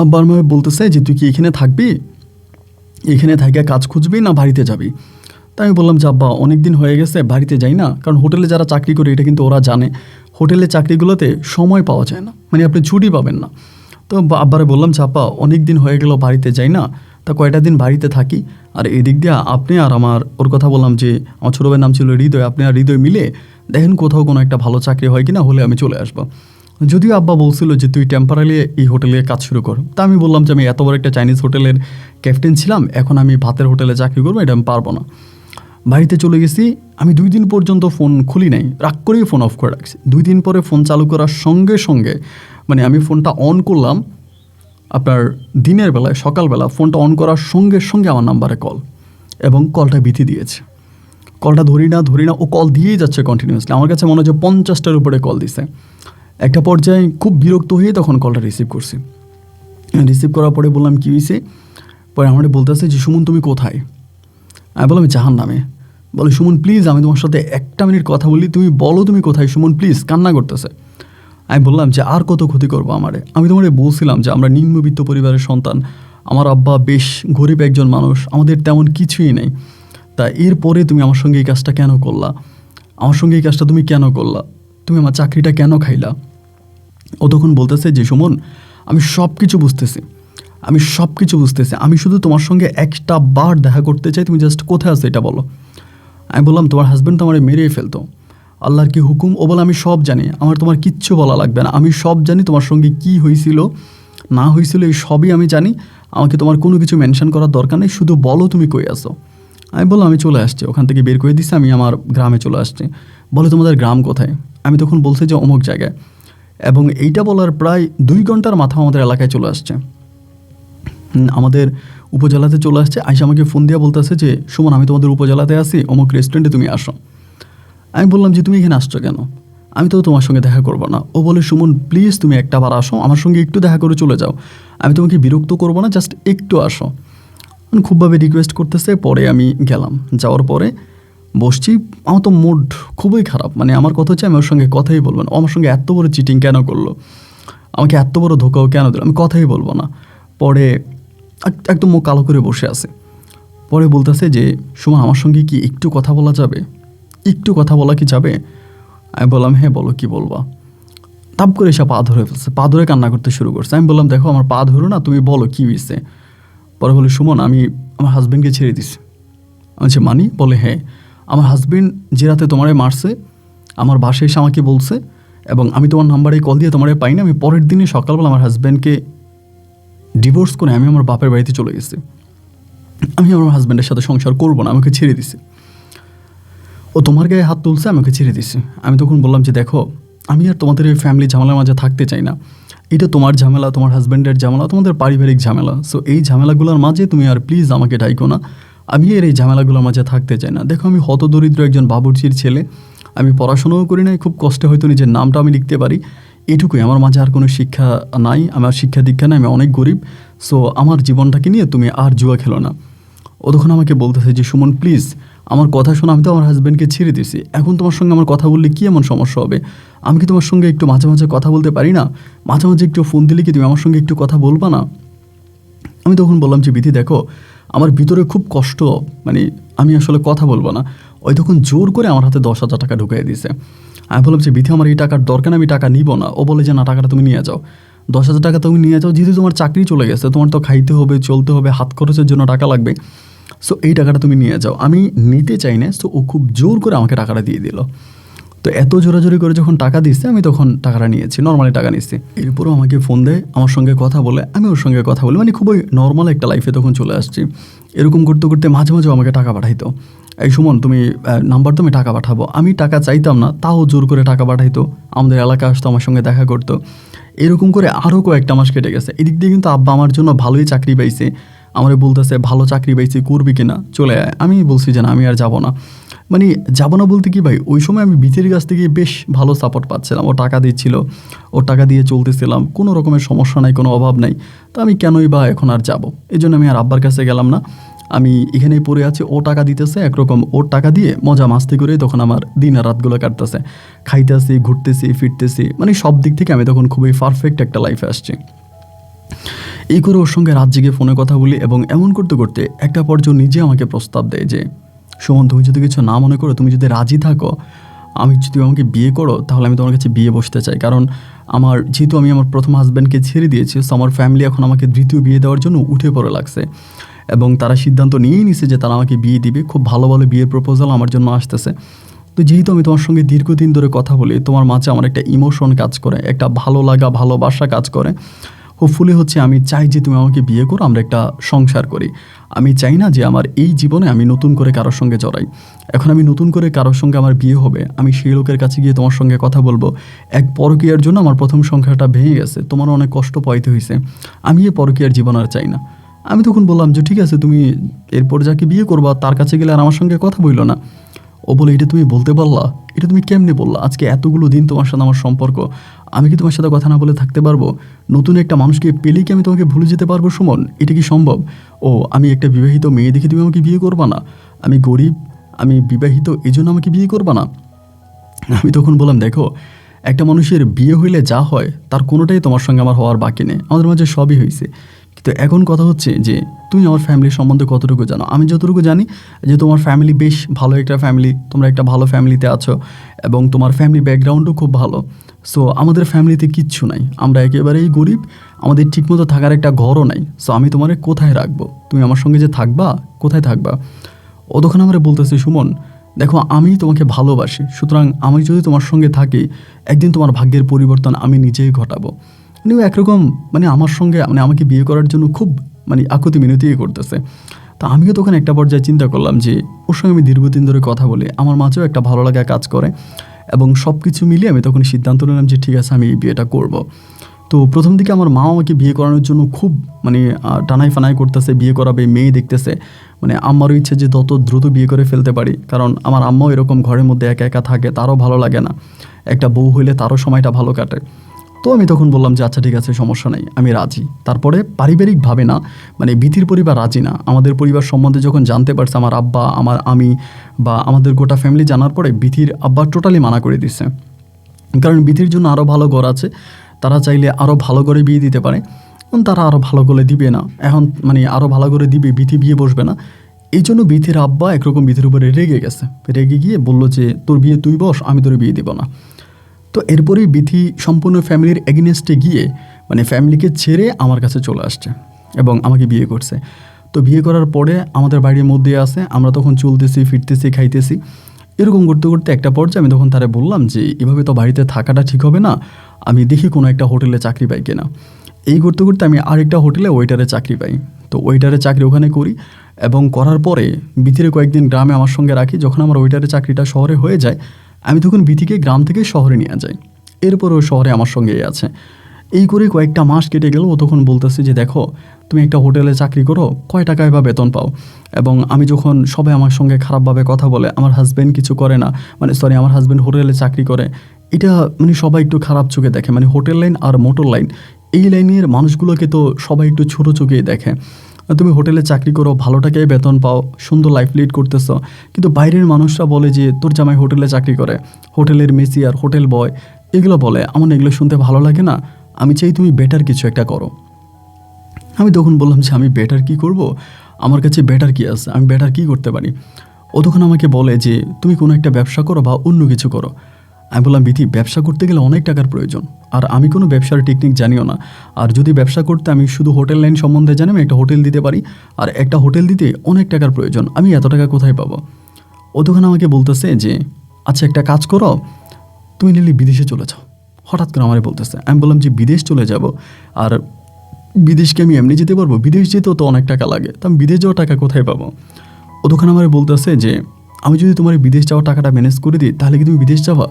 আব্বা আমাকে বলতেছে যে তুই কি এখানে থাকবি, এখানে থাকে কাজ খুঁজবি না বাড়িতে যাবি। তাই আমি বললাম যে আব্বা অনেক দিন হয়ে গেছে, বাড়িতে যাই না। কারণ হোটেলে যারা চাকরি করে এটা কিন্তু ওরা জানে, হোটেলের চাকরিগুলোতে সময় পাওয়া যায় না, মানে আপনি ছুটি পাবেন না। তো আব্বারে বললাম যে আব্বা অনেক দিন হয়ে গেল বাড়িতে যাই না, তা কয়টা দিন বাড়িতে থাকি। আর এদিক দিয়ে আপনি আর ওর কথা বললাম যে আমার ছোটো ভাইয়ের নাম ছিল হৃদয়, আপনি আর হৃদয় মিলে দেখেন কোথাও কোনো একটা ভালো চাকরি হয় কিনা, হলে আমি চলে আসবো। যদিও আব্বা বলছিল যে তুই টেম্পারারি এই হোটেলে কাজ শুরু কর। তা আমি বললাম যে আমি এত বড় একটা চাইনিজ হোটেলের ক্যাপ্টেন ছিলাম, এখন আমি ভাতের হোটেলে চাকরি করবো, এটা আমি পারবো না। বাড়িতে চলে গেছি। আমি 2 দিন পর্যন্ত ফোন খুলি নাই, রাগ করেই ফোন অফ করে রাখছি। 2 দিন পরে ফোন চালু করার সঙ্গে সঙ্গে মানে আমি ফোনটা অন করলাম আপনার দিনের বেলায়, সকালবেলা ফোনটা অন করার সঙ্গে সঙ্গে আমার নাম্বারে কল, এবং কলটা বিথি দিয়েছে। কলটা ধরি না, ও কল দিয়েই যাচ্ছে কন্টিনিউয়াসলি। আমার কাছে মনে হয় যে 50টার উপরে কল দিছে। একটা পর্যায়ে খুব বিরক্ত হয়ে তখন কলটা রিসিভ করছি। রিসিভ করার পরে বললাম কী হয়েছে। পরে আমাকে বলতেছে যে সুমন তুমি কোথায়। আমি বললাম জাহান্নামে। বলে সুমন প্লিজ আমি তোমার সাথে 1 মিনিট কথা বলি, তুমি বলো তুমি কোথায় সুমন প্লিজ। কান্না করতেছে। আমি বললাম যে আর কত ক্ষতি করবো আমারে, আমি তোমারে বলছিলাম যে আমরা নিম্নবিত্ত পরিবারের সন্তান, আমার আব্বা বেশ গরিব একজন মানুষ, আমাদের তেমন কিছুই নেই। তা এরপরে তুমি আমার সঙ্গে এই কাজটা কেন করলা, আমার সঙ্গে এই কাজটা তুমি কেন করলা, তুমি আমার চাকরিটা কেন খাইলা। ও তখন বলতেছে যে সুমন আমি সব কিছু বুঝতেছি, আমি শুধু তোমার সঙ্গে একটা বার দেখা করতে চাই, তুমি জাস্ট কোথায় আছো এটা বলো। আমি বললাম তোমার হাজব্যান্ড তো আমার মেরেই ফেলতো, আল্লাহর কি হুকুম। ও বলে আমি সব জানি, তোমার কিচ্ছু বলা লাগবে না, আমি সব জানি তোমার সঙ্গে কি হয়েছিল না হয়েছিল, এই সবই আমি জানি, আমাকে তোমার কোনো কিছু মেনশন করার দরকার নেই, শুধু বলো তুমি কই আসো। আমি বললাম আমি চলে আসছি, ওখান থেকে বের করে দিচ্ছি, আমি আমার গ্রামে চলে আসছি। বলে তোমাদের গ্রাম কোথায়। আমি তখন বলছি যে অমুক জায়গায়। এবং এইটা বলার প্রায় 2 ঘন্টার মাথা আমাদের এলাকায় চলে আসছে, আমাদের উপজেলাতে চলে আসছে। আইসা আমাকে ফোন দিয়ে বলতেছে যে সুমন আমি তোমাদের উপজেলাতে আসি, অমুক রেস্টুরেন্টে তুমি আসো। আমি বললাম যে তুমি এখানে আসছো কেন, আমি তো তোমার সঙ্গে দেখা করবো না। ও বলে সুমন প্লিজ তুমি একটা বার আসো, আমার সঙ্গে একটু দেখা করে চলে যাও, আমি তোমাকে বিরক্ত করবো না, জাস্ট একটু আসো। খুবভাবে রিকোয়েস্ট করতেছে। পরে আমি গেলাম, যাওয়ার পরে বসছি। আমার তো মুড খুবই খারাপ, মানে আমার কথা হচ্ছে আমি ওর সঙ্গে কথাই বলবো না। আমার সঙ্গে এত বড় চিটিং কেন করলো, আমাকে এত বড় ধোকাও কেন দিল, আমি কথাই বলবো না। পরে একদম মুখ কালো করে বসে আছে। পরে বলতেছে যে সুমন আমার সঙ্গে কি একটু কথা বলা যাবে, একটু কথা বলা কি যাবে? আমি বললাম হ্যাঁ বলো, কি বলবা। তাপ করে এসে পা ধরে ফেলছে, পা ধরে কান্না করতে শুরু করছে। আমি বললাম দেখো আমার পা ধরো না, তুমি বলো কী হয়েছে। পরে বলে সুমন আমি আমার হাজব্যান্ডকে ছেড়ে দিছি। আচ্ছা মানি? বলে হ্যাঁ, আমার হাজব্যান্ড যে রাতে তোমারে মারছে আমার বাসায় এসে আমাকে বলছে, এবং আমি তোমার নাম্বারে কল দিয়ে তোমারে পাই না। আমি পরের দিনে সকালবেলা আমার হাজব্যান্ডকে ডিভোর্স করে আমি আমার বাপের বাড়িতে চলে গেছি। আমি আমার হাজব্যান্ডের সাথে সংসার করবো না, আমাকে ছেড়ে দিছে। ও তোমার গায়ে হাত তুলছে, আমাকে ছেড়ে দিছে। আমি তখন বললাম যে দেখো আমি আর তোমাদের এই ফ্যামিলি ঝামেলার মাঝে থাকতে চাই না। এটা তোমার ঝামেলা, তোমার হাজব্যান্ডের ঝামেলা, তোমাদের পারিবারিক ঝামেলা। সো এই ঝামেলাগুলোর মাঝে তুমি আর প্লিজ আমাকে ডাইকো না। আমি এর এই ঝামেলাগুলোর মাঝে থাকতে চাই না। দেখো আমি হতদরিদ্র একজন বাবুর্চির ছেলে, আমি পড়াশোনাও করি নাই, খুব কষ্টে হয়তো নিজের নামটা আমি লিখতে পারি, এটুকুই। আমার মাঝে আর কোনো শিক্ষা নাই, আমার শিক্ষা দীক্ষা নাই, আমি অনেক গরিব। সো আমার জীবনটাকে নিয়ে তুমি আর জুয়া খেলো না। ও তখন আমাকে বলতেছে যে সুমন প্লিজ আমার কথা শোনো, আমি তো আমার হাজব্যান্ডকে ছেড়ে দিছি, এখন তোমার সঙ্গে আমার কথা বললে কী এমন সমস্যা হবে? আমি কি তোমার সঙ্গে একটু মাঝে মাঝে কথা বলতে পারি না? মাঝে মাঝে একটু ফোন দিলে কি তুমি আমার সঙ্গে একটু কথা বলবা না? আমি তখন বললাম যে বিধি দেখো আমার ভিতরে খুব কষ্ট, মানে আমি আসলে কথা বলবো না। ওই তখন জোর করে আমার হাতে 10,000 টাকা ঢুকিয়ে দিয়েছে। আমি বললাম যে বিধি আমার এই টাকার দরকার, আমি টাকা নিব না। ও বলে যে না টাকাটা তুমি নিয়ে যাও, 10,000 টাকা তুমি নিয়ে যাও, যেহেতু তোমার চাকরি চলে গেছে, তোমার তো খাইতে হবে, চলতে হবে, হাত খরচের জন্য টাকা লাগবে, সো এই টাকাটা তুমি নিয়ে যাও। আমি নিতে চাই না, সো ও খুব জোর করে আমাকে টাকাটা দিয়ে দিল। তো এত জোরাজোরি করে যখন টাকা দিচ্ছে আমি তখন টাকাটা নিয়েছি, নর্মালি টাকা নিচ্ছি। এরপরও আমাকে ফোন দেয়, আমার সঙ্গে কথা বলে, আমি ওর সঙ্গে কথা বলি, মানে খুবই নর্মাল একটা লাইফে তখন চলে আসছি। এরকম করতে করতে মাঝে মাঝেও আমাকে টাকা পাঠাইতো। এই সুমন তুমি নাম্বার, তুমি টাকা পাঠাবো। আমি টাকা চাইতাম না, তাও জোর করে টাকা পাঠাইতো, আমাদের এলাকা আসতো, আমার সঙ্গে দেখা করতো। এরকম করে আরও কয়েকটা মাস কেটে গেছে। এদিক দিয়ে কিন্তু আব্বা আমার জন্য ভালোই চাকরি পাইছে, আমারে বলতেছে ভালো চাকরি পাইছি, করবি কিনা, চলে আয়। আমি বলছি যে না আমি আর যাবো না। মানে যাবো না বলতে কি ভাই, ওই সময় আমি বিথির কাছ থেকে বেশ ভালো সাপোর্ট পাচ্ছিলাম, ও টাকা দিচ্ছিল, ওর টাকা দিয়ে চলতেছিলাম, কোনো রকমের সমস্যা নাই, কোনো অভাব নাই। তো আমি কেনই বা এখন আর যাবো? এই জন্য আমি আর আব্বার কাছে গেলাম না, আমি এখানেই পড়ে আছি। ও টাকা দিতেছে একরকম, ওর টাকা দিয়ে মজা মাস্তি করে তখন আমার দিন আর রাতগুলো কাটতেছে, খাইতেছি, ঘুরতেছি, ফিরতেছি, মানে সব দিক থেকে আমি তখন খুবই পারফেক্ট একটা লাইফে আসছি। এই করে ওর সঙ্গে রাত জেগে ফোনে কথা বলি, এবং এমন করতে করতে একটা পর্যায়ে নিজে আমাকে প্রস্তাব দেয় যে সুমন তুমি যদি কিছু না মনে করো, তুমি যদি রাজি থাকো, আমি যদি আমাকে বিয়ে করো, তাহলে আমি তোমার কাছে বিয়ে বসতে চাই। কারণ আমার যেহেতু আমি আমার প্রথম হাজব্যান্ডকে ছেড়ে দিয়েছি, সো আমার ফ্যামিলি এখন আমাকে দ্বিতীয় বিয়ে দেওয়ার জন্য উঠে পড়ে লাগছে, এবং তারা সিদ্ধান্ত নিয়েই নিছে যে তারা আমাকে বিয়ে দিবে। খুব ভালো ভালো বিয়ের প্রপোজাল আমার জন্য আসতেছে। তো যেহেতু আমি তোমার সঙ্গে দীর্ঘদিন ধরে কথা বলি, তোমার মাঝে আমার একটা ইমোশন কাজ করে, একটা ভালো লাগা, ভালোবাসা কাজ করে। হোপফুলি হচ্ছে আমি চাই যে তুমি আমাকে বিয়ে করো, আমরা একটা সংসার করি। আমি চাই না যে আমার এই জীবনে আমি নতুন করে কারোর সঙ্গে জড়াই। এখন আমি নতুন করে কারোর সঙ্গে আমার বিয়ে হবে, আমি সেই লোকের কাছে গিয়ে তোমার সঙ্গে কথা বলবো। এক পরকীয়ার জন্য আমার প্রথম সংসারটা ভেঙে গেছে, তোমারও অনেক কষ্ট পাইতে হয়েছে, আমি এই পরকীয়ার জীবন আর চাই না। আমি তখন বললাম যে ঠিক আছে, তুমি এরপর যাকে বিয়ে করবা তার কাছে গেলে আর আমার সঙ্গে কথা বললো না। ও বলে এটা তুমি বলতে পারলা, এটা তুমি কেমনে বললা? আজকে এতগুলো দিন তোমার সাথে আমার সম্পর্ক, আমি কি তোমার সাথে কথা না বলে থাকতে পারবো? নতুন একটা মানুষকে পেলেই কি আমি তোমাকে ভুলে যেতে পারবো সুমন? এটা কি সম্ভব? ও আমি একটা বিবাহিত মেয়ে দেখে তুমি আমাকে বিয়ে করবা না? আমি গরিব, আমি বিবাহিত, এই জন্য আমাকে বিয়ে করবা না? আমি তখন বললাম দেখো একটা মানুষের বিয়ে হইলে যা হয় তার কোনোটাই তোমার সঙ্গে আমার হওয়ার বাকি নেই, আমাদের মাঝে সবই হয়েছে। কিন্তু এখন কথা হচ্ছে যে তুমি আমার ফ্যামিলির সম্বন্ধে কতটুকু জানো। আমি যতটুকু জানি যে তোমার ফ্যামিলি বেশ ভালো একটা ফ্যামিলি, তোমরা একটা ভালো ফ্যামিলিতে আছো, এবং তোমার ফ্যামিলি ব্যাকগ্রাউন্ডও খুব ভালো। সো আমাদের ফ্যামিলিতে কিচ্ছু নাই, আমরা একেবারেই গরিব, আমাদের ঠিকমতো থাকার একটা ঘরও নাই। সো আমি তোমারে কোথায় রাখবো? তুমি আমার সঙ্গে যে থাকবা, কোথায় থাকবা? ও তখন আমার বলতেছে সুমন দেখো আমি তোমাকে ভালোবাসি, সুতরাং আমি যদি তোমার সঙ্গে থাকি, একদিন তোমার ভাগ্যের পরিবর্তন আমি নিজেই ঘটাবো। মানে একরকম মানে আমার সঙ্গে মানে আমাকে বিয়ে করার জন্য খুব মানে আকুতি মিনতি করতেছে। তো আমিও তখন একটা পর্যায়ে চিন্তা করলাম যে ওর সঙ্গে আমি দীর্ঘদিন ধরে কথা বলি, আমার মাঝেও একটা ভালো লাগা কাজ করে, এবং সব কিছু মিলিয়ে আমি তখন সিদ্ধান্ত নিলাম যে ঠিক আছে আমি এই বিয়েটা করব। তো প্রথম দিকে আমার মা আমাকে বিয়ে করানোর জন্য খুব মানে টানাই ফানাই করতেছে, বিয়ে করাবে, মেয়ে দেখতেছে। মানে আমারও ইচ্ছে যে তত দ্রুত বিয়ে করে ফেলতে পারি, কারণ আমার আম্মাও এরকম ঘরের মধ্যে একা একা থাকে, তারও ভালো লাগে না, একটা বউ হইলে তারও সময়টা ভালো কাটে। তো আমি তখন বললাম যে আচ্ছা ঠিক আছে সমস্যা নেই, আমি রাজি। তারপরে পারিবারিকভাবে না, মানে বিথির পরিবার রাজি না। আমাদের পরিবার সম্বন্ধে যখন জানতে পারছে আমার আব্বা, আমি বা আমাদের গোটা ফ্যামিলি জানার পরে বিথির আব্বা টোটালি মানা করে দিচ্ছে, কারণ বিথির জন্য আরও ভালো ঘর আছে, তারা চাইলে আরও ভালো করে বিয়ে দিতে পারে, তারা আরও ভালো করে দিবে না। এখন মানে আরও ভালো করে দিবে, বিথি বিয়ে বসবে না, এই জন্য বিথির আব্বা একরকম বিথির উপরে রেগে গেছে, রেগে গিয়ে বললো যে তোর বিয়ে তুই বস, আমি তোর বিয়ে দিব না। তো এরপরেই বিথি সম্পূর্ণ ফ্যামিলির এগেনস্টে গিয়ে মানে ফ্যামিলিকে ছেড়ে আমার কাছে চলে আসছে এবং আমাকে বিয়ে করছে। তো বিয়ে করার পরে আমাদের বাড়ির মধ্যে আছে, আমরা তখন চলতেছি ফিরতেছি খাইতেছি, এরকম করতে করতে একটা পর্যায়ে আমি তখন তারা বললাম যে এভাবে তো বাড়িতে থাকাটা ঠিক হবে না, আমি দেখি কোনো একটা হোটেলে চাকরি পাই কিনা। এই করতে করতে আমি আরেকটা হোটেলে ওয়েটারে চাকরি পাই। তো ওয়েটারে চাকরি ওখানে করি এবং করার পরে বিথিরে কয়েকদিন গ্রামে আমার সঙ্গে রাখি। যখন আমার ওয়েটারের চাকরিটা শহরে হয়ে যায়, আমি তখন বিথিকে গ্রাম থেকে শহরে নিয়ে যাই। এরপর ও শহরে আমার সঙ্গেই আছে। এই করে কয়েকটা মাস কেটে গেল। ও তখন বলতেছে যে দেখো তুমি একটা হোটেলে চাকরি করো, কয় টাকায় বা বেতন পাও? এবং আমি যখন সবাই আমার সঙ্গে খারাপভাবে কথা বলে, আমার হাজব্যান্ড কিছু করে না, আমার হাজব্যান্ড হোটেলে চাকরি করে, এটা সবাই একটু খারাপ চোখে দেখে। হোটেল লাইন আর মোটর লাইন, এই লাইনের মানুষগুলোকে তো সবাই একটু ছোটো চোখেই দেখে। তুমি হোটেলে চাকরি করো, ভালো টাকায় বেতন পাও, সুন্দর লাইফ লিড করতেছ, কিন্তু বাইরের মানুষরা বলে যে তোর জামাই হোটেলে চাকরি করে, হোটেলের মেসি আর হোটেল বয়, এগুলো বলে। আমার এগুলো শুনতে ভালো লাগে না, আমি চাই তুমি বেটার কিছু একটা করো। আমি তখন বললাম যে আমি বেটার কি করব, আমার কাছে বেটার কি আছে, আমি বেটার কি করতে পারি? ও তখন আমাকে বলে যে তুমি কোনো একটা ব্যবসা করো বা অন্য কিছু করো। আমি বললাম বিথি, ব্যবসা করতে গেলে অনেক টাকার প্রয়োজন, আর আমি কোনো ব্যবসার টেকনিক জানিও না। আর যদি ব্যবসা করতে আমি শুধু হোটেল লাইন সম্বন্ধে জানি, আমি একটা হোটেল দিতে পারি, আর একটা হোটেল দিতে অনেক টাকার প্রয়োজন, আমি এত টাকা কোথায় পাবো? ও তখন আমাকে বলতেছে যে আচ্ছা একটা কাজ করো, তুমি নিলে বিদেশে চলে যাও। হঠাৎ করে আমারে বলতেছে। আমি বললাম যে বিদেশ চলে যাব, আর বিদেশকে আমি এমনি যেতে পারবো? বিদেশ যেতেও তো অনেক টাকা লাগে, তো আমি বিদেশ যাওয়ার টাকা কোথায় পাবো? ও তখন আমার বলতেছে যে আমি যদি তোমার বিদেশ যাওয়ার টাকাটা ম্যানেজ করে দিই, তাহলে কি তুমি বিদেশ যাবা?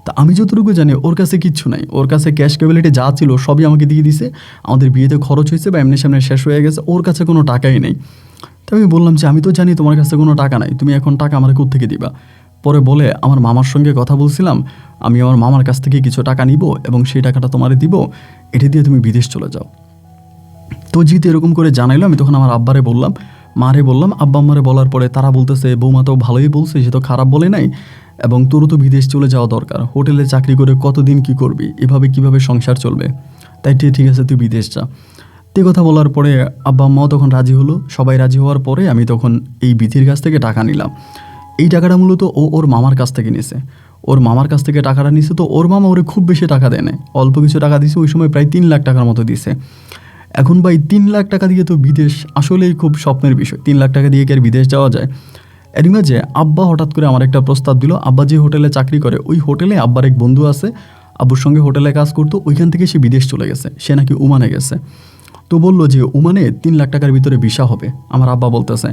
তা আমি যতটুকু জানি ওর কাছে কিচ্ছু নাই, ওর কাছে ক্যাশ ক্যাবিলিটি যা ছিল সবই আমাকে দিয়ে দিছে। আমাদের বিয়েতে খরচ হয়েছে বা এমনি সামনে শেষ হয়ে গেছে, ওর কাছে কোনো টাকাই নেই। তো আমি বললাম যে আমি তো জানি তোমার কাছে কোনো টাকা নাই, তুমি এখন টাকা আমার কোত্থেকে দিবা? পরে বলে আমার মামার সঙ্গে কথা বলছিলাম, আমি আমার মামার কাছ থেকে কিছু টাকা নিব এবং সেই টাকাটা তোমারে দিব, এটা দিয়ে তুমি বিদেশ চলে যাও। তো যেহেতু এরকম করে জানাইলো, আমি তখন আমার আব্বারে বললাম, মারে বললাম। আব্বা আম্মারে বলার পরে তারা বলতেছে বৌমা তো ভালোই বলছে, সে তো খারাপ বলে নাই, এবং তোরও তো বিদেশ চলে যাওয়া দরকার, হোটেলে চাকরি করে কতদিন কি করবি, এভাবে কিভাবে সংসার চলবে, তাই ঠিক আছে তুই বিদেশ যা। এই কথা বলার পরে আব্বা আম্মাও তখন রাজি হলো। সবাই রাজি হওয়ার পরে আমি তখন এই বিথির কাছ থেকে টাকা নিলাম। এই টাকাটা মূলত ওর মামার কাছ থেকে নিছে, ওর মামার কাছ থেকে টাকাটা নিছে। তো ওর মামা ওরে খুব বেশি টাকা দেয় না, অল্প কিছু টাকা দিছে, ওই সময় প্রায় 3 লাখ টাকার মতো দিছে। এখন ভাই 3 লাখ টাকা দিয়ে তো বিদেশ আসলেই খুব স্বপ্নের বিষয়। 3 লাখ টাকা দিয়ে কি আর বিদেশ যাওয়া যায়? এরই মাঝে আব্বা হঠাৎ করে আমার একটা প্রস্তাব দিল। আব্বা যে হোটেলে চাকরি করে, ওই হোটেলে আব্বার এক বন্ধু আছে, আব্বুর সঙ্গে হোটেলে কাজ করতো, ওইখান থেকে সে বিদেশ চলে গেছে, সে নাকি ওমানে গেছে। তো বললো যে ওমানে 3 লাখ টাকার ভিতরে ভিসা হবে। আমার আব্বা বলতেছে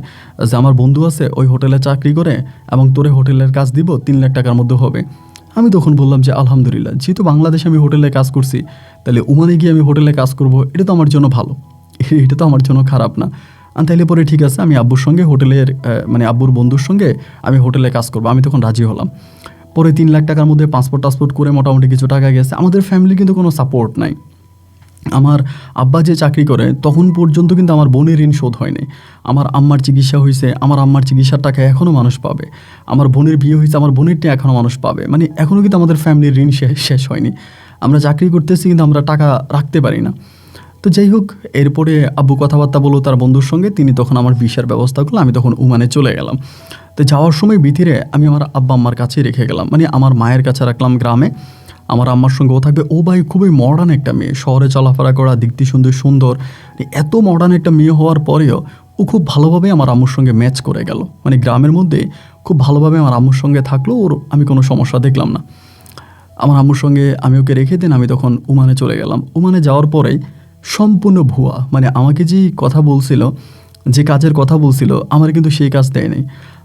যে আমার বন্ধু আছে ওই হোটেলে চাকরি করে, এবং তোরে হোটেলের কাজ দিব, 3 লাখ টাকার মধ্যে হবে। আমি তখন বললাম যে আলহামদুলিল্লাহ, যেহেতু বাংলাদেশে আমি হোটেলে কাজ করছি, তাহলে ওমানে গিয়ে আমি হোটেলে কাজ করব, এটা তো আমার জন্য ভালো, এটা তো আমার জন্য খারাপ না। তাইলে পরে ঠিক আছে, আমি আব্বুর সঙ্গে হোটেলের আব্বুর বন্ধুর সঙ্গে আমি হোটেলে কাজ করবো। আমি তখন রাজি হলাম। পরে 3 লাখ টাকার মধ্যে পাসপোর্ট টাসপোর্ট করে মোটামুটি কিছু টাকা গেছে। আমাদের ফ্যামিলি কিন্তু কোনো সাপোর্ট নাই। আমার আব্বা যে চাকরি করে তখন পর্যন্ত কিন্তু আমার বোনের ঋণ শোধ হয়নি। আমার আম্মার চিকিৎসা হয়েছে, আমার আম্মার চিকিৎসার টাকা এখনও মানুষ পাবে। আমার বোনের বিয়ে হয়েছে, আমার বোনেরটা এখনও মানুষ পাবে। এখনও কিন্তু আমাদের ফ্যামিলির ঋণ শেষ হয়নি। আমরা চাকরি করতেছি কিন্তু আমরা টাকা রাখতে পারি না। তো যাই হোক, এরপরে আব্বু কথাবার্তা বললো তার বন্ধুর সঙ্গে, তিনি তখন আমার ভিসার ব্যবস্থা করলো। আমি তখন ওমানে চলে গেলাম। তো যাওয়ার সময় বিথিরে আমি আমার আব্বা আম্মার কাছেই রেখে গেলাম, আমার মায়ের কাছে রাখলাম গ্রামে। আমার আম্মার সঙ্গে ও থাকবে। ও ভাই খুবই মডার্ন একটা মেয়ে, শহরে চলাফেরা করা, দেখতে সুন্দর, এত মডার্ন একটা মেয়ে হওয়ার পরেও ও খুব ভালোভাবে আমার আম্মুর সঙ্গে ম্যাচ করে গেল। গ্রামের মধ্যে খুব ভালোভাবে আমার আম্মুর সঙ্গে থাকলো, ওর আমি কোনো সমস্যা দেখলাম না। আমার আম্মুর সঙ্গে আমি ওকে রেখে দিন, আমি তখন ওমানে চলে গেলাম। ওমানে যাওয়ার পরেই সম্পূর্ণ ভুয়া, আমাকে যে কথা বলছিল, যে কাজের কথা বলছিল, আমার কিন্তু সেই কাজ দেয় নাই।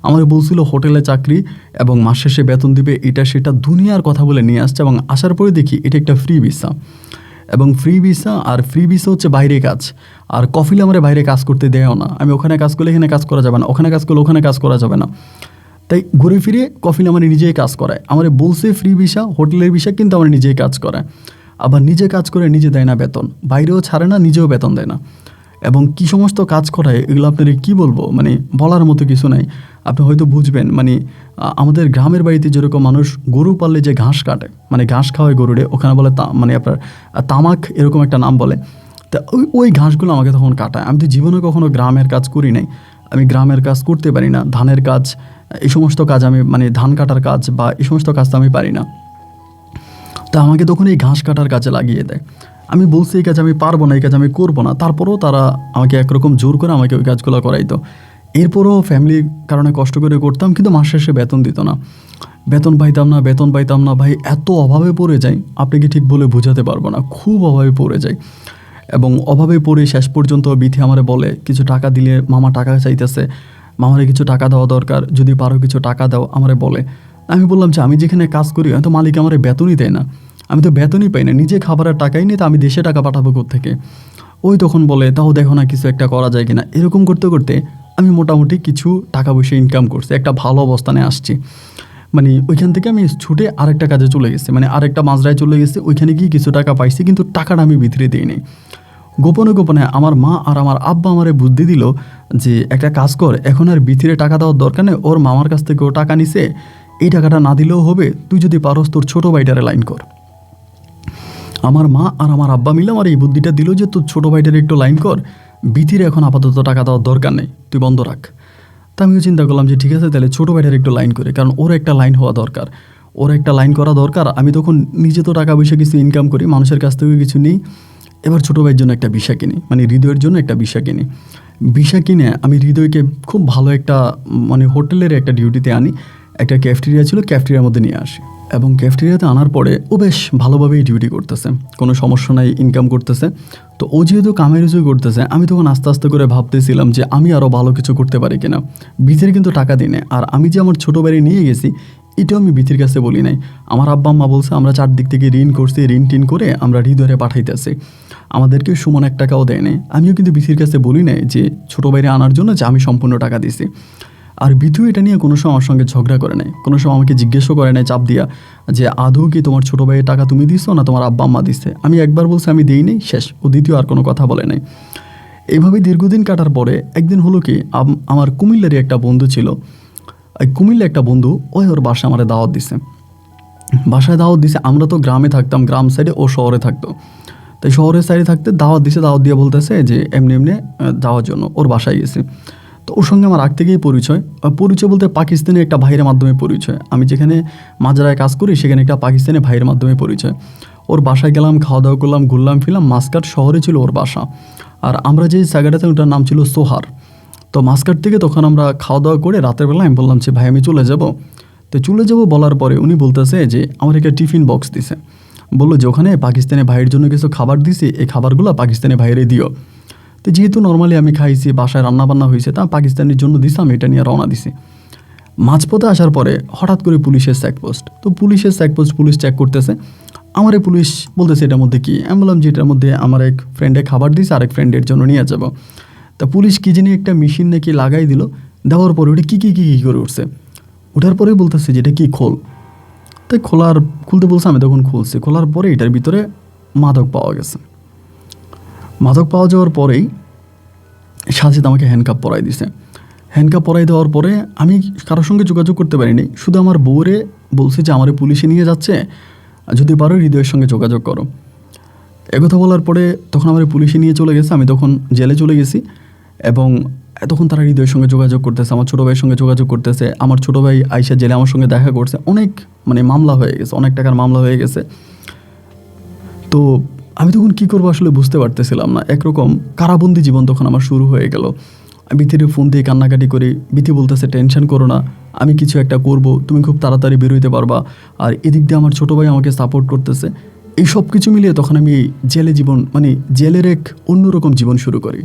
আমার বলছিল হোটেলে চাকরি এবং মাস শেষে বেতন দিবে, এটা সেটা দুনিয়ার কথা বলে নিয়ে আসছে। এবং আসার পরে দেখি এটা একটা ফ্রি ভিসা, এবং ফ্রি ভিসা হচ্ছে বাইরে কাজ। আর কফিলে আমার বাইরে কাজ করতে দেয়ও না। আমি ওখানে কাজ করলে এখানে কাজ করা যাবে না, ওখানে কাজ করলে ওখানে কাজ করা যাবে না। তাই ঘুরে ফিরে কফিলে আমার নিজেই কাজ করায়। আমার বলছে ফ্রি ভিসা, হোটেলের ভিসা, কিন্তু আমার নিজেই কাজ করায়। আবার নিজে কাজ করে নিজে দেয় না বেতন, বাইরেও ছাড়ে না, নিজেও বেতন দেয় না। এবং কী সমস্ত কাজ করায় এগুলো আপনাদের কী বলবো, বলার মতো কিছু নাই। আপনি হয়তো বুঝবেন। আমাদের গ্রামের বাড়িতে যেরকম মানুষ গরু পাললে যে ঘাস কাটে, ঘাস খাওয়ায় গরুরে, ওখানে বলে আপনার তামাক, এরকম একটা নাম বলে। তা ওই ঘাসগুলো আমাকে তখন কাটায়। আমি তো জীবনে কখনো গ্রামের কাজ করি নাই। আমি গ্রামের কাজ করতে পারি না, ধানের কাজ, এই সমস্ত কাজ আমি মানে ধান কাটার কাজ বা এই সমস্ত কাজ তো আমি পারি না। তা আমাকে তখন এই ঘাস কাটার কাজে লাগিয়ে দেয়। আমি বলছি এই কাজ আমি পারবো না, এই কাজ আমি করবো না, তারপরেও তারা আমাকে একরকম জোর করে আমাকে ওই কাজগুলো করাইতো। এরপরও ফ্যামিলির কারণে কষ্ট করে করতাম, কিন্তু মাস শেষে বেতন দিত না, বেতন পাইতাম না ভাই। এত অভাবে পড়ে যাই, আপনাকে ঠিক বলে বোঝাতে পারবো না, খুব অভাবে পড়ে যাই। এবং অভাবে পড়ে শেষ পর্যন্ত বিথি আমারে বলে কিছু টাকা দিলে, মামা টাকা চাইতেছে, মামারে কিছু টাকা দেওয়া দরকার, যদি পারো কিছু টাকা দাও আমারে বলে। আমি বললাম যে আমি যেখানে কাজ করি হয়তো মালিক আমারে বেতনই দেয় না, আমি তো বেতনই পাই না, নিজে খাবারের টাকাই নেই, তো আমি দেশে টাকা পাঠাবো কোত্থেকে। ওই তখন বলে তাও দেখো না কিছু একটা করা যায় কিনা। এরকম করতে করতে আমি মোটামুটি কিছু টাকা পয়সা ইনকাম করছি, একটা ভালো অবস্থানে আসছি। মানে ওইখান থেকে আমি ছুটে আরেকটা কাজে চলে গেছি, মানে আরেকটা মাজরায় চলে গেছি, ওইখানে গিয়ে কিছু টাকা পাইছি, কিন্তু টাকাটা আমি ভিতরে দিইনি। গোপনে গোপনে আমার মা আর আমার আব্বা আমারে বুদ্ধি দিল যে একটা কাজ কর, এখন আর ভিতরে টাকা দেওয়ার দরকার নেই, ওর মামার কাছ থেকে ও টাকা নিছে, এই টাকাটা না দিলেও হবে, তুই যদি পারস তোর ছোটো ভাইটারে লাইন কর। আমার মা আর আমার আব্বা মিলে আমার এই বুদ্ধিটা দিল যে তোর ছোটো ভাইটারে একটু লাইন কর, ভিতরে এখন আপাতত টাকা দেওয়ার দরকার নেই, তুই বন্ধ রাখ। তা আমিও চিন্তা করলাম যে ঠিক আছে তাহলে ছোটো ভাইটার একটু লাইন করে, কারণ ওর একটা লাইন হওয়া দরকার, ওর একটা লাইন করা দরকার। আমি তখন নিজে তো টাকা পয়সা কিছু ইনকাম করি, মানুষের কাছ থেকে কিছু নিই, এবার ছোটো ভাইয়ের জন্য একটা ভিসা কিনি, মানে হৃদয়ের জন্য একটা ভিসা কিনি। ভিসা কিনে আমি হৃদয়কে খুব ভালো একটা মানে হোটেলের একটা ডিউটিতে আনি, একটা ক্যাফটেরিয়া ছিল, ক্যাফটেরিয়ার মধ্যে নিয়ে আসি। এবং ক্যাফটেরিয়াতে আনার পরে ও বেশ ভালোভাবেই ডিউটি করতেছে, কোনো সমস্যা নাই, ইনকাম করতেছে। তো ও যেহেতু কামের কিছু করতেছে, আমি তখন আস্তে আস্তে করে ভাবতেছিলাম যে আমি আরও ভালো কিছু করতে পারি কিনা। ভিতের কিন্তু টাকা দিই না, আর আমি যে আমার ছোটো বাড়ি নিয়ে গেছি এটাও আমি ভিতির কাছে বলি নাই। আমার আব্বা আম্মা বলছে আমরা চারদিক থেকে ঋণ করছি, ঋণ টিন করে আমরা হৃদয়ে পাঠাইতেছি, আমাদেরকে সুমন 1 টাকাও দেয় নাই। আমিও কিন্তু ভিতির কাছে বলি নাই যে ছোটো বাইরে আনার জন্য যে আমি সম্পূর্ণ টাকা দিছি। আর বিধু এটা নিয়ে কোনো সময় আমার সঙ্গে ঝগড়া করে নাই, কোনো সময় আমাকে জিজ্ঞেসও করে নাই চাপ দিয়া যে আদৌ কি তোমার ছোটো ভাইয়ের টাকা তুমি দিছো না তোমার আব্বা আম্মা দিচ্ছে। আমি একবার বলছি আমি দিই নেই, শেষ। ও দ্বিতীয় আর কোনো কথা বলে নাই। এইভাবে দীর্ঘদিন কাটার পরে একদিন হলো কি, আমার কুমিল্লারই একটা বন্ধু ছিল, কুমিল্লা একটা বন্ধু, ওর বাসায় আমার দাওয়াত দিছে, বাসায় দাওয়াত দিছে। আমরা তো গ্রামে থাকতাম, গ্রাম সাইডে, ও শহরে থাকতো। তাই শহরের সাইডে থাকতে দাওয়াত দিছে, দাওয়াত দিয়ে বলতেছে যে এমনি এমনি যাওয়ার জন্য ওর বাসায় গেছে। তো ওর সঙ্গে আমার আগ থেকেই পরিচয় বলতে পাকিস্তানি একটা ভাইয়ের মাধ্যমে পরিচয়। আমি যেখানে মাজরায় কাজ করি সেখানে একটা পাকিস্তানি ভাইয়ের মাধ্যমে পরিচয়। ওর বাসায় গেলাম, খাওয়া দাওয়া করলাম, ঘুরলাম ফিরলাম। মাসকাট শহরে ছিল ওর বাসা, আর আমরা যে জায়গাটাতে, ওটার নাম ছিল সোহার। তো মাসকাট থেকে তখন আমরা খাওয়া দাওয়া করে রাতের বেলা আমি বললাম যে ভাই আমি চলে যাব। তো চলে যাব বলার পরে উনি বলতেছে যে আমার একটা টিফিন বক্স দিছে, বললো যে ওখানে পাকিস্তানি ভাইয়ের জন্য কিছু খাবার দিছি, এই খাবারগুলো পাকিস্তানি ভাইয়েরে দিও। তো যেহেতু নর্মালি আমি খাইছি, বাসায় রান্নাবান্না হয়েছে, তা পাকিস্তানের জন্য দিছি, আমি এটা নিয়ে রওনা দিছি। মাঝপথে আসার পরে হঠাৎ করে পুলিশের চেকপোস্ট, তো পুলিশের চেকপোস্ট, পুলিশ চেক করতেছে। আমার এই পুলিশ বলতেছে এটার মধ্যে কি, আমি বললাম যে এটার মধ্যে আমার এক ফ্রেন্ডে খাবার দিয়েছে, আরেক ফ্রেন্ডের জন্য নিয়ে যাবো। তা পুলিশ কী জানি একটা মেশিন নাকি লাগাই দিল, দেওয়ার পরে ওটা কী করে উঠছে, ওঠার পরেই বলতেছে যে এটা কি খোল। তাই খুলতে বলছে, আমি তখন খুলছি। খোলার পরে এটার ভিতরে মাদক পাওয়া গেছে। মাদক পাওয়া যাওয়ার পরেই সাথে আমাকে হ্যান্ডকাপ পরাই দিছে। হ্যান্ডকাপ পরাই দেওয়ার পরে আমি কারোর সঙ্গে যোগাযোগ করতে পারিনি, শুধু আমার বউরে বলছে যে আমার পুলিশে নিয়ে যাচ্ছে, যদি পারো হৃদয়ের সঙ্গে যোগাযোগ করো। একথা বলার পরে তখন আমার পুলিশে নিয়ে চলে গেছে, আমি তখন জেলে চলে গেছি। এবং তখন তারা হৃদয়ের সঙ্গে যোগাযোগ করতেছে, আমার ছোটো ভাইয়ের সঙ্গে যোগাযোগ করতেছে। আমার ছোটো ভাই আইসা জেলে আমার সঙ্গে দেখা করছে, অনেক মানে মামলা হয়ে গেছে, অনেক টাকার মামলা হয়ে গেছে। তো আমি তখন কী করবো আসলে বুঝতে পারতেছিলাম না, একরকম কারাবন্দি জীবন তখন আমার শুরু হয়ে গেল। বিথির ফোন দিয়ে কান্নাকাটি করি, বিথি বলতেছে টেনশন করো না, আমি কিছু একটা করব, তুমি খুব তাড়াতাড়ি বেরোইতে পারবা। আর এদিক দিয়ে আমার ছোটো ভাই আমাকে সাপোর্ট করতেছে। এই সব কিছু মিলিয়ে তখন আমি জেলে জীবন, মানে জেলের এক অন্যরকম জীবন শুরু করি।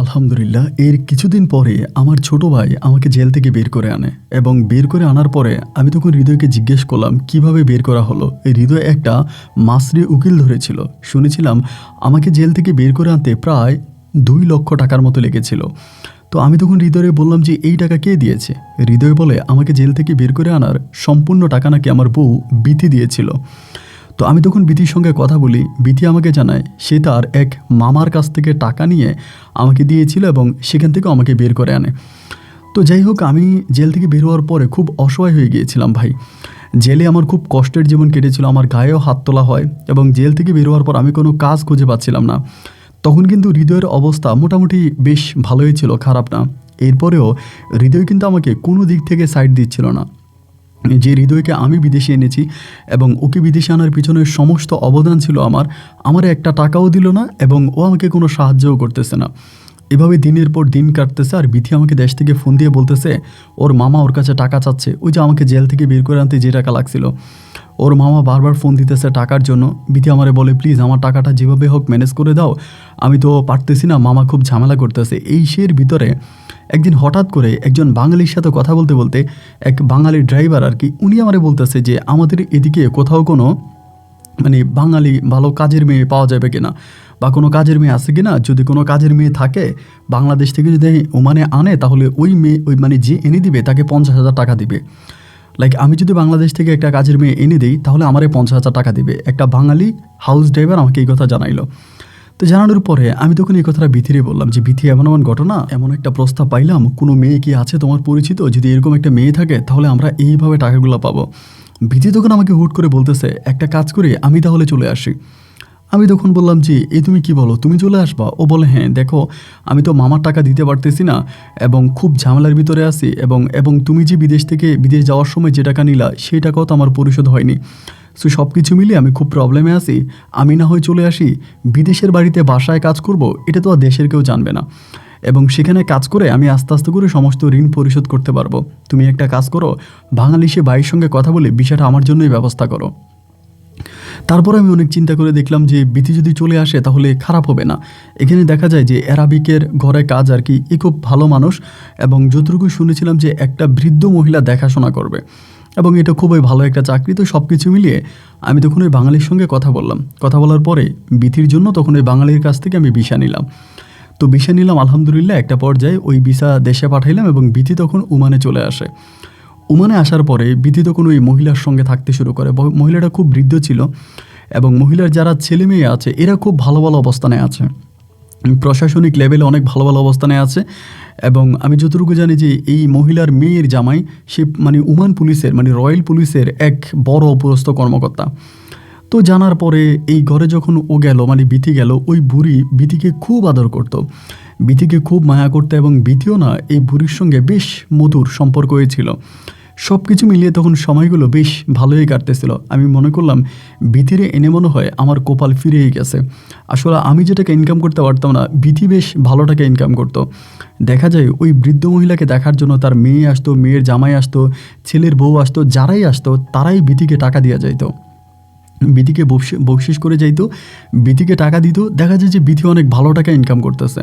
আলহামদুলিল্লাহ, এর কিছুদিন পরে আমার ছোটো ভাই আমাকে জেল থেকে বের করে আনে। এবং বের করে আনার পরে আমি তখন হৃদয়কে জিজ্ঞেস করলাম কিভাবে বের করা হলো। এই হৃদয় একটা মাসরি উকিল ধরেছিল, শুনেছিলাম আমাকে জেল থেকে বের করে আনতে প্রায় 2 লক্ষ টাকার মতো লেগেছিল। তো আমি তখন হৃদয়ে বললাম যে এই টাকা কে দিয়েছে। হৃদয় বলে আমাকে জেল থেকে বের করে আনার সম্পূর্ণ টাকা নাকি আমার বউ বিথি দিয়েছিল। তো আমি তখন বিথির সঙ্গে কথা বলি, বিথি আমাকে জানায় সে তার এক মামার কাছ থেকে টাকা নিয়ে আমাকে দিয়েছিল এবং সেখান থেকেও আমাকে বের করে আনে। তো যাই হোক, আমি জেল থেকে বের হওয়ার পরে খুব অসহায় হয়ে গিয়েছিলাম ভাই। জেলে আমার খুব কষ্টের জীবন কেটেছিল, আমার গায়েও হাত তোলা হয়। এবং জেল থেকে বের হওয়ার পর আমি কোনো কাজ খুঁজে পাচ্ছিলাম না। তখন কিন্তু হৃদয়ের অবস্থা মোটামুটি বেশ ভালোই ছিল, খারাপ না। এরপরেও হৃদয় কিন্তু আমাকে কোনো দিক থেকে সাইড দিচ্ছিল না। যে হৃদয়কে আমি বিদেশে এনেছি এবং ওকে বিদেশে আনার পিছনে সমস্ত অবদান ছিল আমার একটা টাকাও দিল না এবং ও আমাকে কোনো সাহায্যও করতেছে না। এভাবে দিনের পর দিন কাটতেছে আর বিথি আমাকে দেশ থেকে ফোন দিয়ে বলতেছে ওর মামা ওর কাছে টাকা চাচ্ছে, ওই যে আমাকে জেল থেকে বের করে আনতে যে টাকা লাগছিল ওর মামা বারবার ফোন দিতেছে টাকার জন্য। বিথি আমারে বলে প্লিজ আমার টাকাটা যেভাবে হোক ম্যানেজ করে দাও, আমি তো পারতেছি না, মামা খুব ঝামেলা করতেছে। এই সের ভিতরে একদিন হঠাৎ করে একজন বাঙালির সাথে কথা বলতে বলতে এক বাঙালি ড্রাইভার আর কি, উনি আমারে বলতেছে যে আমাদের এদিকে কোথাও কোনো বাঙালি ভালো কাজের মেয়ে পাওয়া যাবে কিনা বা কোনো কাজের মেয়ে আছে কিনা, যদি কোনো কাজের মেয়ে থাকে বাংলাদেশ থেকে যদি ওমানে আনে তাহলে ওই মেয়ে যে এনে দিবে তাকে 50,000 টাকা দিবে। আমি যদি বাংলাদেশ থেকে একটা কাজের মেয়ে এনে দিই তাহলে আমারে 50,000 টাকা দিবে। একটা বাঙালি হাউস ড্রাইভার আমাকে এই কথা জানাইলো। তো জানানোর পরে আমি তখন এই কথাটা বিথিরে বললাম যে বিথি এমন ঘটনা, এমন একটা প্রস্তাব পাইলাম, কোনো মেয়ে কি আছে তোমার পরিচিত, যদি এরকম একটা মেয়ে থাকে তাহলে আমরা এইভাবে টাকাগুলো পাবো। বিথি তখন আমাকে হুট করে বলতেছে একটা কাজ করি আমি তাহলে চলে আসি। আমি তখন বললাম যে তুমি কি বলো, তুমি চলে আসবা? ও বলে হ্যাঁ দেখো আমি তো মামার টাকা দিতে পারতেছি না এবং খুব ঝামেলার ভিতরে আছি এবং তুমি যে বিদেশ যাওয়ার সময় যে টাকা নিলা সেই টাকাও তো আমার পরিশোধ হয়নি। সো সব কিছু মিলিয়ে আমি খুব প্রবলেমে আছি, আমি না হয় চলে আসি, বিদেশের বাড়িতে বাসায় কাজ করব, এটা তো আর দেশের কেউ জানবে না এবং সেখানে কাজ করে আমি আস্তে আস্তে করে সমস্ত ঋণ পরিশোধ করতে পারবো। তুমি একটা কাজ করো, বাঙালি সে ভাইয়ের সঙ্গে কথা বলে বিষয়টা আমার জন্যই ব্যবস্থা করো। তারপর আমি অনেক চিন্তা করে দেখলাম যে বিথি যদি চলে আসে তাহলে খারাপ হবে না। এখানে দেখা যায় যে অ্যারাবিকের ঘরে কাজ আর কি, এ খুব ভালো মানুষ এবং যতটুকু শুনেছিলাম যে একটা বৃদ্ধ মহিলা দেখাশোনা করবে এবং এটা খুবই ভালো একটা চাকরি। তো সব কিছু মিলিয়ে আমি তখন ওই বাঙালির সঙ্গে কথা বললাম। কথা বলার পরে বিথির জন্য তখন ওই বাঙালির কাছ থেকে আমি ভিসা নিলাম। তো ভিসা নিলাম আলহামদুলিল্লাহ, একটা পর্যায়ে ওই ভিসা দেশে পাঠাইলাম এবং বিথি তখন ওমানে চলে আসে। ওমানে আসার পরে বিথি তখন ওই মহিলার সঙ্গে থাকতে শুরু করে। মহিলাটা খুব বৃদ্ধ ছিল এবং মহিলার যারা ছেলে মেয়ে আছে এরা খুব ভালো ভালো অবস্থানে আছে, প্রশাসনিক লেভেলে অনেক ভালো ভালো অবস্থানে আছে এবং আমি যতটুকু জানি যে এই মহিলার মেয়ের জামাই সে ওমান পুলিশের রয়্যাল পুলিশের এক বড় অপরস্থ কর্মকর্তা। তো জানার পরে এই ঘরে যখন ও গেল বিথি গেল, ওই বুড়ি বিথিকে খুব আদর করতো, বিথিকে খুব মায়া করতো এবং বিথিও না এই বুড়ির সঙ্গে বেশ মধুর সম্পর্ক হয়েছিল। সব কিছু মিলিয়ে তখন সময়গুলো বেশ ভালোই কাটতেছিল। আমি মনে করলাম বিথিরে এনে মনে হয় আমার কপাল ফিরেই গেছে। আসলে আমি যেটাকে ইনকাম করতে পারতাম না বিথি বেশ ভালো টাকা ইনকাম করতো। দেখা যায় ওই বৃদ্ধ মহিলাকে দেখার জন্য তার মেয়ে আসতো, মেয়ের জামাই আসতো, ছেলের বউ আসতো, যারাই আসতো তারাই বিথিকে টাকা দেওয়া যাইতো, বিথিকে বকশিস করে যাইতো, বিথিকে টাকা দিত। দেখা যায় যে বিথি অনেক ভালো টাকা ইনকাম করতেছে।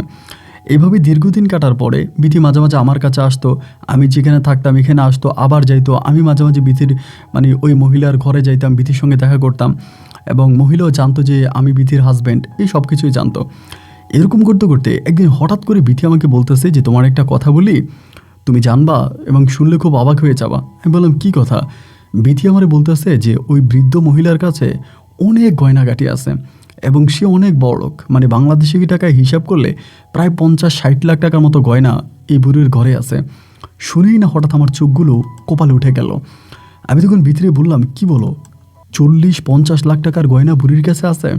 এভাবে দীর্ঘদিন কাটার পরে বিথি মাঝে মাঝে আমার কাছে আসতো, আমি যেখানে থাকতাম এখানে আসতো, আবার যাইতো। আমি মাঝে মাঝে বিথির ওই মহিলার ঘরে যাইতাম, বিথির সঙ্গে দেখা করতাম এবং মহিলাও জানতো যে আমি বিথির হাজব্যান্ড, এই সব কিছুই জানতো। এরকম করতে করতে একদিন হঠাৎ করে বিথি আমাকে বলতেছে যে তোমার একটা কথা বলি, তুমি জানবা এবং শুনলে খুব অবাক হয়ে যাবা। আমি বললাম কী কথা? বিথি আমারে বলতেছে যে ওই বৃদ্ধ মহিলার কাছে অনেক গয়নাগাটি আছে এবং সে অনেক বড়লোক, বাংলাদেশি টাকায় হিসাব করলে প্রায় 50-60 লাখ টাকার মতো গয়না এই বুড়ির ঘরে আছে। শুনেই না হঠাৎ আমার চোখগুলো কপালে উঠে গেল। আমি তখন ভিতরে বললাম কি বলো, 40-50 লাখ টাকার গয়না বুড়ির কাছে আছে?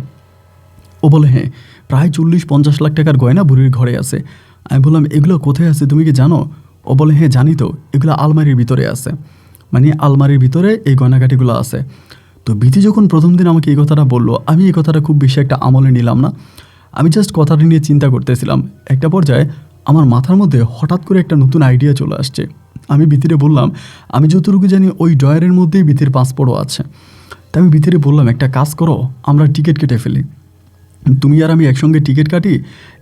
ও বলে হ্যাঁ, প্রায় 40-50 লাখ টাকার গয়না বুড়ির ঘরে আছে। আমি বললাম এগুলো কোথায় আছে তুমি কি জানো? ও বলে হ্যাঁ জানি তো, এগুলো আলমারির ভিতরে আছে, আলমারির ভিতরে এই গয়নাগাটিগুলো আছে। তো বিথি যখন প্রথম দিন আমাকে এই কথাটা বললো, আমি এই কথাটা খুব বেশি একটা আমলে নিলাম না। আমি জাস্ট কথাটা নিয়ে চিন্তা করতেছিলাম। একটা পর্যায়ে আমার মাথার মধ্যে হঠাৎ করে একটা নতুন আইডিয়া চলে আসছে। আমি বিথিরে বললাম আমি যতটুকু জানি ওই ড্রয়ারের মধ্যেই বিথির পাসপোর্টও আছে। তাই আমি বিথিরে বললাম একটা কাজ করো, আমরা টিকিট কেটে ফেলি, তুমি আর আমি একসঙ্গে টিকিট কাটি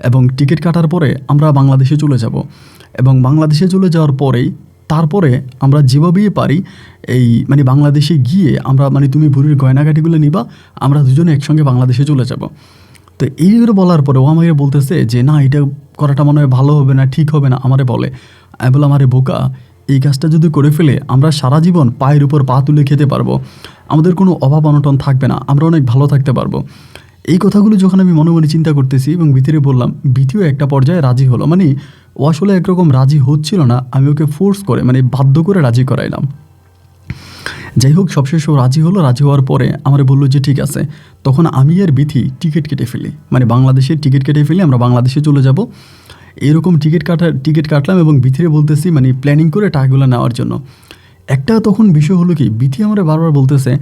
এবং টিকিট কাটার পরে আমরা বাংলাদেশে চলে যাব এবং বাংলাদেশে চলে যাওয়ার পরেই তারপরে আমরা যেভাবেই পারি এই বাংলাদেশে গিয়ে আমরা তুমি বুড়ির গয়নাগাটিগুলো নিবা, আমরা দুজনে একসঙ্গে বাংলাদেশে চলে যাব। তো এইগুলো বলার পরে ও আমাকে বলতেছে যে না এটা করাটা মনে হয় ভালো হবে না, ঠিক হবে না। আমারে বলে, আমি বললাম আরে বোকা, এই কাজটা যদি করে ফেলে আমরা সারা জীবন পায়ের উপর পা তুলে খেতে পারবো, আমাদের কোনো অভাব অনটন থাকবে না, আমরা অনেক ভালো থাকতে পারবো। এই কথাগুলো যখন আমি মনে মনে চিন্তা করতেছি এবং ভিতরে বললাম, বিথিও একটা পর্যায়ে রাজি হলো। ও আসলে একরকম রাজি হচ্ছিল না, আমি ওকে ফোর্স করে বাধ্য করে রাজি করাইলাম। যাই হোক সবশেষে ও রাজি হলো। রাজি হওয়ার পরে আমার বললো যে ঠিক আছে। তখন আমি আর বিথি টিকিট কেটে ফেলি, বাংলাদেশের টিকিট কেটে ফেলি, আমরা বাংলাদেশে চলে যাব। এরকম টিকিট কাটলাম এবং ভিতরে বলতেছি মানে প্ল্যানিং করে টাকাগুলো নেওয়ার জন্য। একটা তখন বিষয় হলো কি, বিথি আমরা বারবার বলতেছে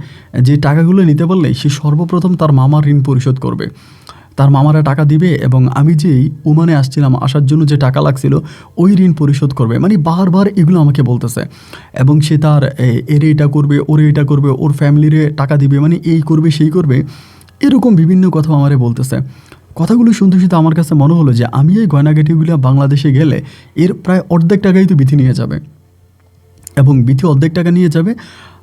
যে টাকাগুলো নিতে পারলে সে সর্বপ্রথম তার মামার ঋণ পরিশোধ করবে, তার মামারা টাকা দিবে এবং আমি যেই ওমানে আসছিলাম আসার জন্য যে টাকা লাগছিল ওই ঋণ পরিশোধ করবে, মানে বারবার এগুলো আমাকে বলতেছে। এবং সে তার এর এটা করবে, ওরে এটা করবে, ওর ফ্যামিলিরে টাকা দিবে, মানে এই করবে সেই করবে, এরকম বিভিন্ন কথা আমারে বলতেছে। কথাগুলো শুনতে শুনতে আমার কাছে মনে হলো যে আমি এই গয়নাগাটিগুলো বাংলাদেশে গেলে এর প্রায় অর্ধেক টাকাই তো বিথি নিয়ে যাবে এবং বিথি অর্ধেক টাকা নিয়ে যাবে।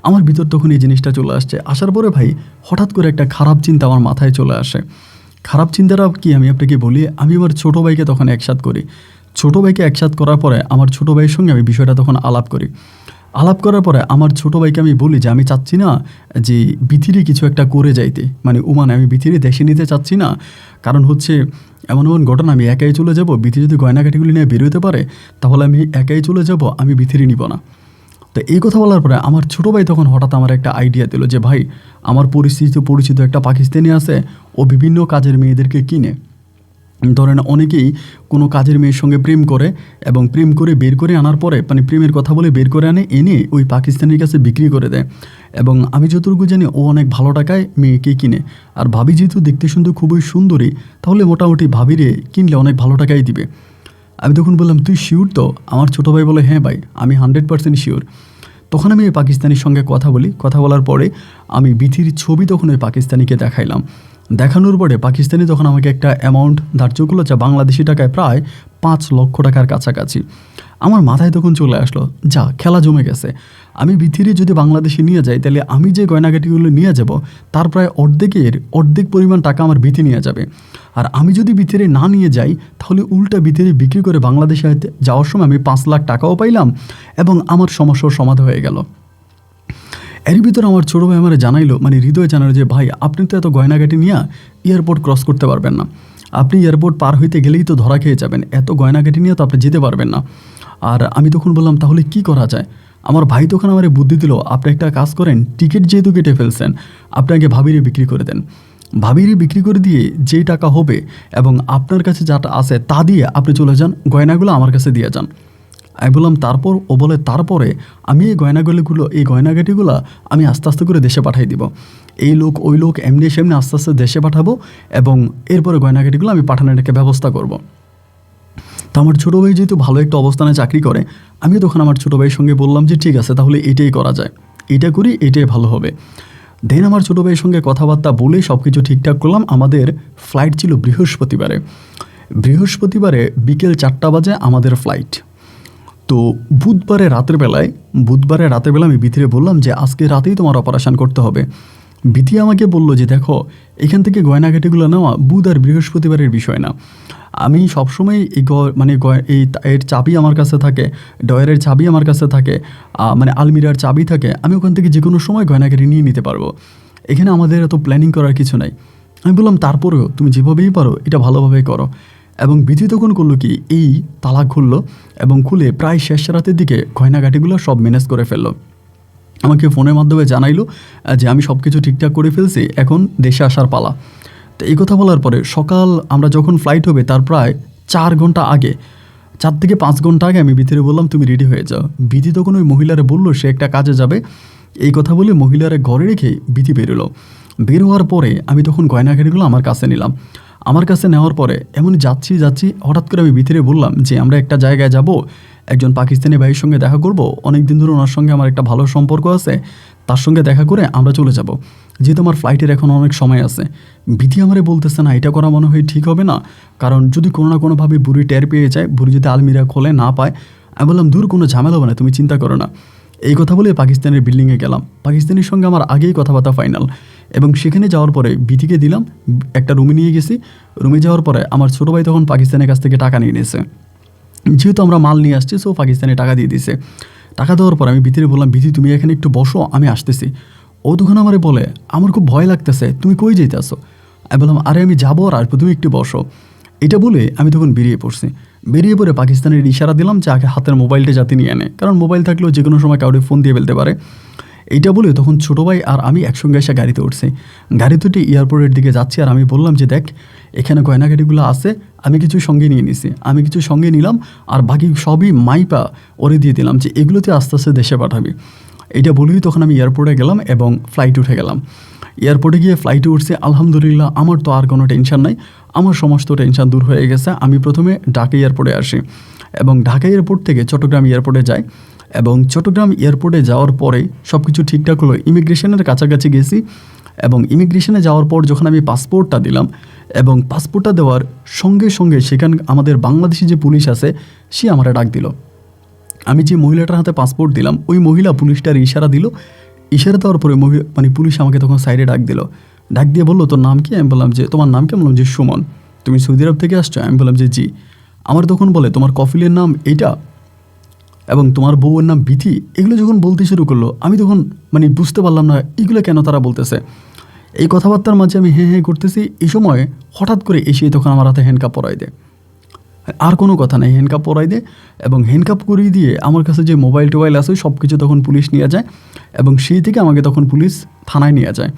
আমার ভিতর তখন এই জিনিসটা চলে আসছে। আসার পরে ভাই হঠাৎ করে একটা খারাপ চিন্তা আমার মাথায় চলে আসে। খারাপ চিন্তাটা কি আমি আপনাকে বলি, আমি আমার ছোটো ভাইকে তখন একসাথ করি। ছোটো ভাইকে একসাথ করার পরে আমার ছোটো ভাইয়ের সঙ্গে আমি বিষয়টা তখন আলাপ করি। আলাপ করার পরে আমার ছোটো ভাইকে আমি বলি যে আমি চাচ্ছি না যে বিথিরে কিছু একটা করে যাইতে, মানে ওমানে আমি বিথিরে দেশে নিতে চাচ্ছি না। কারণ হচ্ছে এমন এমন ঘটনা, আমি একাই চলে যাব, বিথি যদি গয়নাকাটিগুলি নিয়ে বেরোতে পারে তাহলে আমি একাই চলে যাব, আমি বিথিরে নিব না। তো এই কথা বলার পরে আমার ছোটো ভাই তখন হঠাৎ আমার একটা আইডিয়া দিল যে ভাই, আমার পরিচিত একটা পাকিস্তানি আছে, ও বিভিন্ন কাজের মেয়েদেরকে কিনে, ধরেন অনেকেই কোনো কাজের মেয়ের সঙ্গে প্রেম করে এবং প্রেম করে বের করে আনার পরে মানে প্রেমের কথা বলে বের করে এনে ওই পাকিস্তানির কাছে বিক্রি করে দেয়। এবং আমি যতটুকু জানি ও অনেক ভালো টাকায় মেয়েকে কিনে। আর ভাবি যেহেতু দেখতে শুনতে খুবই সুন্দরী, তাহলে মোটামুটি ভাবিরে কিনলে অনেক ভালো টাকাই দিবে। আমি তখন বললাম তুই শিওর তো? আমার ছোটো ভাই বলে হ্যাঁ ভাই, আমি 100% শিওর। তখন আমি ওই পাকিস্তানির সঙ্গে কথা বলি। কথা বলার পরে আমি বিথির ছবি তখন ওই পাকিস্তানিকে দেখাইলাম। দেখানোর পরে পাকিস্তানি তখন আমাকে একটা অ্যামাউন্ট ধার্য করলো, যা বাংলাদেশি টাকায় প্রায় 5 লক্ষ টাকার কাছাকাছি। আমার মাথায় তখন চলে আসলো, যা খেলা জমে গেছে। আমি বিথিরে যদি বাংলাদেশে নিয়ে যাই তাহলে আমি যে গয়নাগাটিগুলো নিয়ে যাব তার প্রায় অর্ধেক পরিমাণ টাকা আমার বিথি নিয়ে যাবে। আর আমি যদি বিথিরে না নিয়ে যাই তাহলে উল্টা বিথিরে বিক্রি করে বাংলাদেশে যাওয়ার সময় আমি 5 লাখ টাকাও পাইলাম এবং আমার সমস্যার সমাধান হয়ে গেল। এর ভিতরে আমার ছোটো ভাই আমার জানাইলো, মানে হৃদয় জানালো যে ভাই আপনি তো এত গয়নাগাটি নিয়ে এয়ারপোর্ট ক্রস করতে পারবেন না, আপনি এয়ারপোর্ট পার হইতে গেলেই তো ধরা খেয়ে যাবেন, এত গয়নাগাটি নিয়ে তো আপনি যেতে পারবেন না। আর আমি তখন বললাম তাহলে কি করা যায়? আমার ভাই তখন আমার বুদ্ধি দিল, আপনি একটা কাজ করেন, টিকিট যেহেতু কেটে ফেলছেন আপনাকে ভাবিরে বিক্রি করে দেন। ভাবিরে বিক্রি করে দিয়ে যেই টাকা হবে এবং আপনার কাছে যাটা আছে তা দিয়ে আপনি চলে যান, গয়নাগুলো আমার কাছে দিয়ে যান। আমি বললাম তারপর? ও বলে তারপরে আমি এই গয়নাগাটিগুলো আমি আস্তে আস্তে করে দেশে পাঠিয়ে দিব, এই লোক ওই লোক এমনি সেমনি আস্তে আস্তে দেশে পাঠাবো এবং এরপরে গয়নাগাটিগুলো আমি পাঠানোর একটা ব্যবস্থা করব। তো আমার ছোটো ভাই যেহেতু ভালো একটা অবস্থানে চাকরি করে, আমি তখন আমার ছোটো ভাইয়ের সঙ্গে বললাম যে ঠিক আছে তাহলে এটাই করা যায়, এটা করি, এটাই ভালো হবে। দেন আমার ছোটো ভাইয়ের সঙ্গে কথাবার্তা বলে সব কিছু ঠিকঠাক করলাম। আমাদের ফ্লাইট ছিল বৃহস্পতিবারে বিকেল 4টা বাজে আমাদের ফ্লাইট। তো বুধবারে রাতের বেলায় আমি বিথিরে বললাম যে আজকে রাতেই তোমার অপারেশন করতে হবে। বিথি আমাকে বলল যে দেখো, এখান থেকে গয়নাঘাটিগুলো নেওয়া বুধ আর বৃহস্পতিবারের বিষয় না। আমি সবসময় এই এর চাবি আমার কাছে থাকে, ডয়ারের চাবি আমার কাছে থাকে, মানে আলমিরার চাবি থাকে, আমি ওখান থেকে যে কোনো সময় গয়নাঘাটি নিয়ে নিতে পারবো। এখানে আমাদের এত প্ল্যানিং করার কিছু নাই। আমি বললাম তারপরেও তুমি যেভাবেই পারো এটা ভালোভাবে করো। এবং বিধি তখন করলো কি, এই তালা খুললো এবং খুলে প্রায় শেষ রাতের দিকে গয়নাঘাটিগুলো সব ম্যানেজ করে ফেললো। আমাকে ফোনের মাধ্যমে জানাইলো যে আমি সব কিছু ঠিকঠাক করে ফেলছি, এখন দেশে আসার পালা। তো এই কথা বলার পরে সকাল আমরা যখন ফ্লাইট হবে তার প্রায় 4 থেকে 5 ঘন্টা আগে আমি বিথিরে বললাম তুমি রেডি হয়ে যাও। বিধি তখন ওই মহিলারে বললো সে একটা কাজে যাবে। এই কথা বলে মহিলারে ঘরে রেখে বিধি বেরোলো। বের হওয়ার পরে আমি তখন গয়নাঘাটিগুলো আমার কাছে নিলাম। আমার কাছে নেওয়ার পরে এমন যাচ্ছি হঠাৎ করে আমি ভিতরে বললাম যে আমরা একটা জায়গায় যাব, একজন পাকিস্তানি ভাইয়ের সঙ্গে দেখা করব, অনেক দিন ধরে ওনার সঙ্গে আমার একটা ভালো সম্পর্ক আছে, তার সঙ্গে দেখা করে আমরা চলে যাব, যেহেতু আমার ফ্লাইটের এখন অনেক সময় আছে। বিধি আমারে বলতেছে না এটা করা মনে হয় ঠিক হবে না, কারণ যদি কোনো না কোনোভাবে বুড়ি টের পেয়ে যায়, বুড়ি যদি আলমিরা খোলে না পায়। আমি বললাম দূর, কোনো ঝামেলা হবে না, তুমি চিন্তা করো না। এই কথা বলে পাকিস্তানের বিল্ডিংয়ে গেলাম। পাকিস্তানের সঙ্গে আমার আগেই কথাবার্তা ফাইনাল এবং সেখানে যাওয়ার পরে বিধিকে দিলাম, একটা রুমে নিয়ে গেছি। রুমে যাওয়ার পরে আমার ছোটো ভাই তখন পাকিস্তানের কাছ থেকে টাকা নিয়ে নিয়েছে, যেহেতু আমরা মাল নিয়ে আসছি, সো পাকিস্তানে টাকা দিয়ে দিছে। টাকা দেওয়ার পর আমি বিধিরে বললাম বিধি তুমি এখানে একটু বসো, আমি আসতেছি। ও তখন আমারে বলে আমার খুব ভয় লাগতেছে, তুমি কই যেতে আসো? আমি বললাম আরে আমি যাবো আর আসবো, তুমি একটু বসো। এটা বলে আমি তখন বেরিয়ে পড়ছি। বেরিয়ে পড়ে পাকিস্তানের ইশারা দিলাম যে আগে হাতের মোবাইলটা যাতে নিয়ে আনে, কারণ মোবাইল থাকলেও যে কোনো সময় কাউকে ফোন দিয়ে ফেলতে পারে। এইটা বলে তখন ছোটো ভাই আর আমি একসঙ্গে এসে গাড়িতে উঠছি। গাড়িতে উঠে এয়ারপোর্টের দিকে যাচ্ছি, আর আমি বললাম যে দেখ এখানে গয়নাগাড়িগুলো আছে, আমি কিছু সঙ্গে নিয়ে নিছি, আমি কিছু সঙ্গে নিলাম, আর বাকি সবই মাইপা ওরে দিয়ে দিলাম যে এগুলোতে আস্তে আস্তে দেশে পাঠাবি। এটা বলেই তখন আমি এয়ারপোর্টে গেলাম এবং ফ্লাইট উঠে গেলাম। এয়ারপোর্টে গিয়ে ফ্লাইটে উঠছে, আলহামদুলিল্লাহ আমার তো আর কোনো টেনশন নাই, আমার সমস্ত টেনশন দূর হয়ে গেছে। আমি প্রথমে ঢাকা এয়ারপোর্টে আসি এবং ঢাকা এয়ারপোর্ট থেকে চট্টগ্রাম এয়ারপোর্টে যাই, এবং চট্টগ্রাম এয়ারপোর্টে যাওয়ার পরে সব কিছু ঠিকঠাক হলো। ইমিগ্রেশনের কাছাকাছি গেছি এবং ইমিগ্রেশনে যাওয়ার পর যখন আমি পাসপোর্টটা দিলাম এবং পাসপোর্টটা দেওয়ার সঙ্গে সঙ্গে সেখানে আমাদের বাংলাদেশি যে পুলিশ আছে সে আমারে ডাক দিল। আমি যে মহিলাটার হাতে পাসপোর্ট দিলাম ওই মহিলা পুলিশটার ইশারা দিল, ইশারা দেওয়ার পরে পুলিশ আমাকে তখন সাইডে ডাক দিল, ডাক দিয়ে বললো তোর নাম কি? আমি বললাম যে তোমার নাম কি? আমি বললাম যে সুমন। তুমি সৌদি আরব থেকে আসছো? আমি বললাম যে জি। আমার তখন বলে তোমার কফিলের নাম এইটা এবং তোমার বউয়ের নাম বিথি। এগুলো যখন বলতে শুরু করলো আমি তখন বুঝতে পারলাম না এগুলো কেন তারা বলতেছে। এই কথাবার্তার মাঝে আমি হ্যাঁ হ্যাঁ করতেছি, এই সময় হঠাৎ করে এসে তখন আমার হাতে হ্যান্ডকাপ পরাই দেয়। আর কোনো কথা নেই, হ্যান্ডকাপ পরাই দেয় এবং হ্যান্ডকাপ করিয়ে দিয়ে আমার কাছে যে মোবাইল টোবাইল আছে সব কিছু তখন পুলিশ নিয়ে যায় এবং সেই থেকে আমাকে তখন পুলিশ থানায় নিয়ে যায়,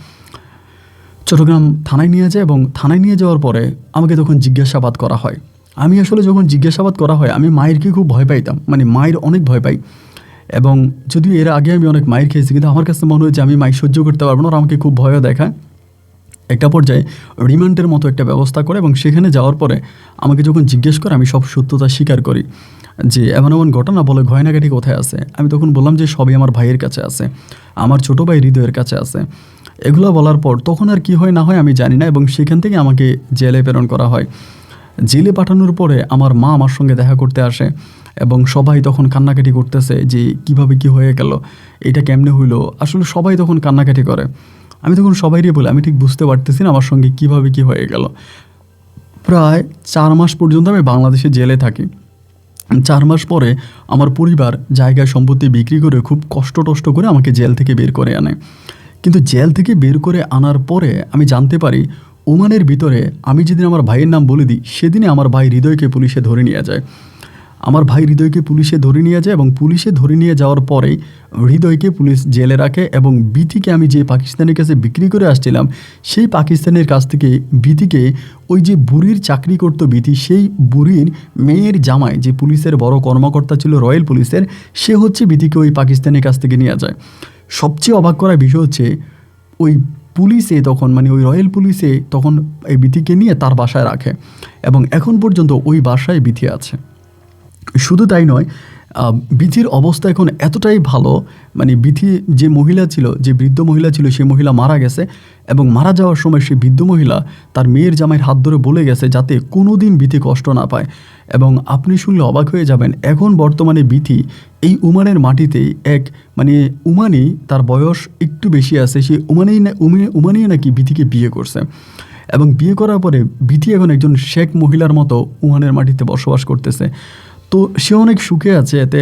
চট্টগ্রাম থানায় নিয়ে যায়। এবং থানায় নিয়ে যাওয়ার পরে আমাকে তখন জিজ্ঞাসাবাদ করা হয়। আমি আসলে যখন জিজ্ঞাসাবাদ করা হয় আমি মায়েরকে খুব ভয় পাইতাম, মায়ের অনেক ভয় পাই। এবং যদিও এর আগে আমি অনেক মায়ের খেয়েছি, কিন্তু আমার কাছে মনে হয় যে আমি মায়ের সহ্য করতে পারবো না, আর আমাকে খুব ভয়ও দেখায়। একটা পর্যায়ে রিমান্ডের মতো একটা ব্যবস্থা করে এবং সেখানে যাওয়ার পরে আমাকে যখন জিজ্ঞেস করে আমি সব সত্যতা স্বীকার করি যে এমন এমন ঘটনা, বলে গয়নাগাটি কোথায় আছে? আমি তখন বললাম যে সবই আমার ভাইয়ের কাছে আছে, আমার ছোটো ভাই হৃদয়ের কাছে আছে। এগুলো বলার পর তখন আর কি হয় না হয় আমি জানি না, এবং সেখান থেকে আমাকে জেলে প্রেরণ করা হয়। জেলে পাঠানোর পরে আমার মা আমার সঙ্গে দেখা করতে আসে এবং সবাই তখন কান্নাকাটি করতেছে যে কিভাবে কি হয়ে গেল, এটা কেমনে হইলো। আসলে সবাই তখন কান্নাকাটি করে। আমি তখন সবাইকে বলি আমি ঠিক বুঝতে পারতেছি না আমার সঙ্গে কিভাবে কি হয়ে গেল। প্রায় 4 মাস পর্যন্ত আমি বাংলাদেশে জেলে থাকি। 4 মাস পরে আমার পরিবার জায়গা সম্পত্তি বিক্রি করে খুব কষ্ট করে আমাকে জেল থেকে বের করে আনে। কিন্তু জেল থেকে বের করে আনার পরে আমি জানতে পারি ওমানের ভিতরে আমি যেদিন আমার ভাইয়ের নাম বলে দিই সেদিনই আমার ভাই হৃদয়কে পুলিশে ধরে নিয়ে যায়। আমার ভাই হৃদয়কে পুলিশে ধরে নিয়ে যায় এবং পুলিশে ধরে নিয়ে যাওয়ার পরেই হৃদয়কে পুলিশ জেলে রাখে এবং বিথিকে আমি যে পাকিস্তানের কাছে বিক্রি করে আসছিলাম সেই পাকিস্তানের কাছ থেকে বিথিকে ওই যে বুড়ির চাকরি করতো বিথি, সেই বুড়ির মেয়ের জামাই যে পুলিশের বড় কর্মকর্তা ছিল রয়্যাল পুলিশের, সে হচ্ছে বিথিকে ওই পাকিস্তানের কাছ থেকে নিয়ে যায়। সবচেয়ে অবাক করার বিষয় হচ্ছে ওই পুলিশে তখন ওই রয়্যাল পুলিশে তখন এই বিথিকে নিয়ে তার বাসায় রাখে এবং এখন পর্যন্ত ওই বাসায় বিথি আছে। শুধু তাই নয়, বিথির অবস্থা এখন এতটাই ভালো, বিথি যে মহিলা ছিল, যে বৃদ্ধ মহিলা ছিল, সেই মহিলা মারা গেছে এবং মারা যাওয়ার সময় সেই বৃদ্ধ মহিলা তার মেয়ের জামাইয়ের হাত ধরে বলে গেছে যাতে কোনো দিন বিথি কষ্ট না পায়। এবং আপনি শুনলে অবাক হয়ে যাবেন, এখন বর্তমানে বিথি এই ওমানের মাটিতে এক ওমানি, তার বয়স একটু বেশি আছে, সে ওমানেই নাকি বিথিকে বিয়ে করছে এবং বিয়ে করার পরে বিথি এখন একজন শেখ মহিলার মতো ওমানের মাটিতে বসবাস করতেছে। তো সে অনেক সুখে আছে, এতে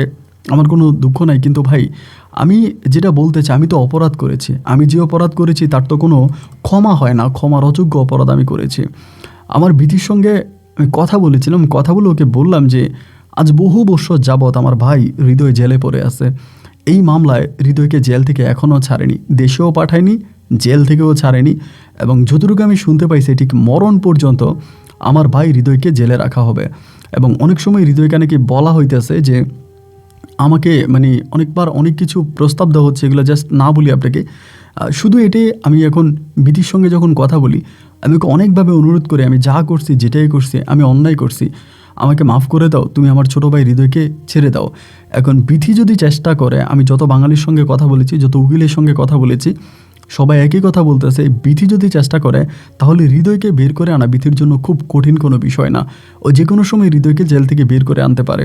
আমার কোনো দুঃখ নাই। কিন্তু ভাই আমি যেটা বলতে চাই, আমি তো অপরাধ করেছি, আমি যে অপরাধ করেছি তার তো কোনো ক্ষমা হয় না, ক্ষমার অযোগ্য অপরাধ আমি করেছি। আমার বিথির সঙ্গে আমি কথা বলেছিলাম, কথা বলে ওকে বললাম যে আজ বহু বছর যাবৎ আমার ভাই হৃদয় জেলে পড়ে আছে। এই মামলায় হৃদয়কে জেল থেকে এখনও ছাড়েনি, দেশেও পাঠায়নি, জেল থেকেও ছাড়েনি এবং যতটুকু আমি শুনতে পাইছি ঠিক মরণ পর্যন্ত আমার ভাই হৃদয়কে জেলে রাখা হবে। এবং অনেক সময় হৃদয়কে নাকি বলা হইতেছে যে আমাকে অনেকবার অনেক কিছু প্রস্তাব দেওয়া হচ্ছে, এগুলো জাস্ট না বলি আপনাকে। শুধু এটাই, আমি এখন বিধির সঙ্গে যখন কথা বলি আমি ওকে অনেকভাবে অনুরোধ করে আমি যা করছি, যেটাই করছি, আমি অন্যায় করছি, আমাকে মাফ করে দাও, তুমি আমার ছোটো ভাই হৃদয়কে ছেড়ে দাও। এখন বিধি যদি চেষ্টা করে, আমি যত বাঙালির সঙ্গে কথা বলেছি, যত উকিলের সঙ্গে কথা বলেছি, সবাই একই কথা বলতেছে, বিধি যদি চেষ্টা করে তাহলে হৃদয়কে বের করে আনা বিধির জন্য খুব কঠিন কোনো বিষয় না, ও যে কোনো সময় হৃদয়কে জেল থেকে বের করে আনতে পারে।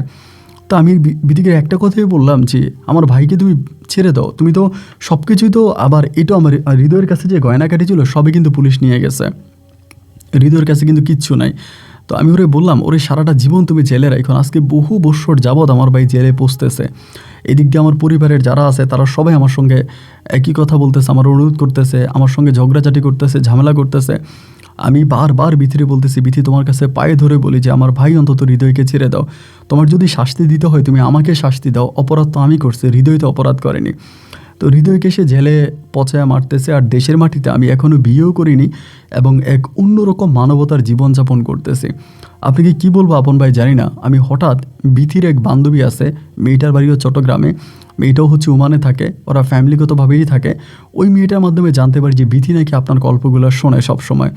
তো আমি বিধিকে একটা কথাই বললাম যে আমার ভাইকে তুমি ছেড়ে দাও, তুমি তো সব কিছুই তো, আবার এটা আমার হৃদয়ের কাছে যে গয়নাকাটি ছিল সবই কিন্তু পুলিশ নিয়ে গেছে, হৃদয়ের কাছে কিন্তু কিচ্ছু নাই। তো আমি ওরে বললাম, ওরে সারাটা জীবন তুমি জেলে রাখো, আজকে বহু বৎসর যাবৎ আমার ভাই জেলে পৌঁছতেছে, এদিক দিয়ে আমার পরিবারের যারা আছে তারা সবাই আমার সঙ্গে একই কথা বলতেছে, আমার অনুরোধ করতেছে, আমার সঙ্গে ঝগড়াঝাটি করতেছে, ঝামেলা করতেছে। আমি বারবার বিথিরে বলতেছি, বিথি তোমার কাছে পায়ে ধরে বলি যে আমার ভাই অন্তত হৃদয়কে ছেড়ে দাও, তোমার যদি শাস্তি দিতে হয় তুমি আমাকে শাস্তি দাও, অপরাধ তো আমি করছি, হৃদয় তো অপরাধ করেনি। তো হৃদয়কে সে জেলে পচায়া মারতেছে, আর দেশের মাটিতে আমি এখনও বিয়েও করিনি এবং এক অন্যরকম মানবতার জীবনযাপন করতেছি। আপনাকে কি বলবো আপন ভাই জানি না, আমি হঠাৎ বিথির এক বান্ধবী আছে, মেয়েটার বাড়িও চট্টগ্রামে, মেয়েটাও হচ্ছে ওমানে থাকে, ওরা ফ্যামিলিগতভাবেই থাকে। ওই মেয়েটার মাধ্যমে জানতে পারি যে বিথি নাকি আপনার গল্পগুলো শোনে সবসময়,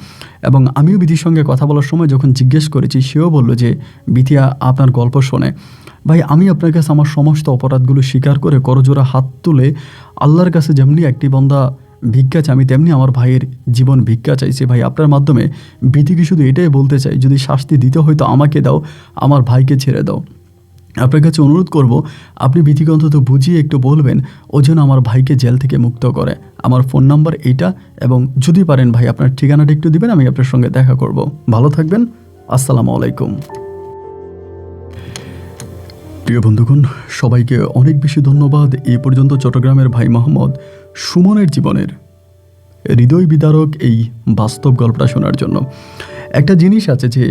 এবং আমিও বিথির সঙ্গে কথা বলার সময় যখন জিজ্ঞেস করেছি সেও বলল যে বিথি আপনার গল্প শোনে। ভাই আমি আপনার কাছে আমার সমস্ত অপরাধগুলো স্বীকার করে করজোড়া হাত তুলে আল্লাহর কাছে যেমনি একটি বন্দা ভিক্ষা চাই, আমি তেমনি আমার ভাইয়ের জীবন ভিক্ষা চাইছি। ভাই আপনার মাধ্যমে বিথিকে শুধু এটাই বলতে চাই, যদি শাস্তি দিতে হয় তো আমাকে দাও, আমার ভাইকে ছেড়ে দাও। আপনার কাছে অনুরোধ করব, আপনি বিথিকে অন্তত বুঝিয়ে একটু বলবেন ও যেন আমার ভাইকে জেল থেকে মুক্ত করে। আমার ফোন নাম্বার এইটা, এবং যদি পারেন ভাই আপনার ঠিকানাটা একটু দিবেন, আমি আপনার সঙ্গে দেখা করব। ভালো থাকবেন, আসসালামু আলাইকুম। প্রিয় বন্ধুগণ, সবাইকে অনেক বেশি ধন্যবাদ এই পর্যন্ত চট্টগ্রামের ভাই মোহাম্মদ সুমনের জীবনের হৃদয় বিদারক এই বাস্তব গল্পটা শোনার জন্য। একটা জিনিস আছে যে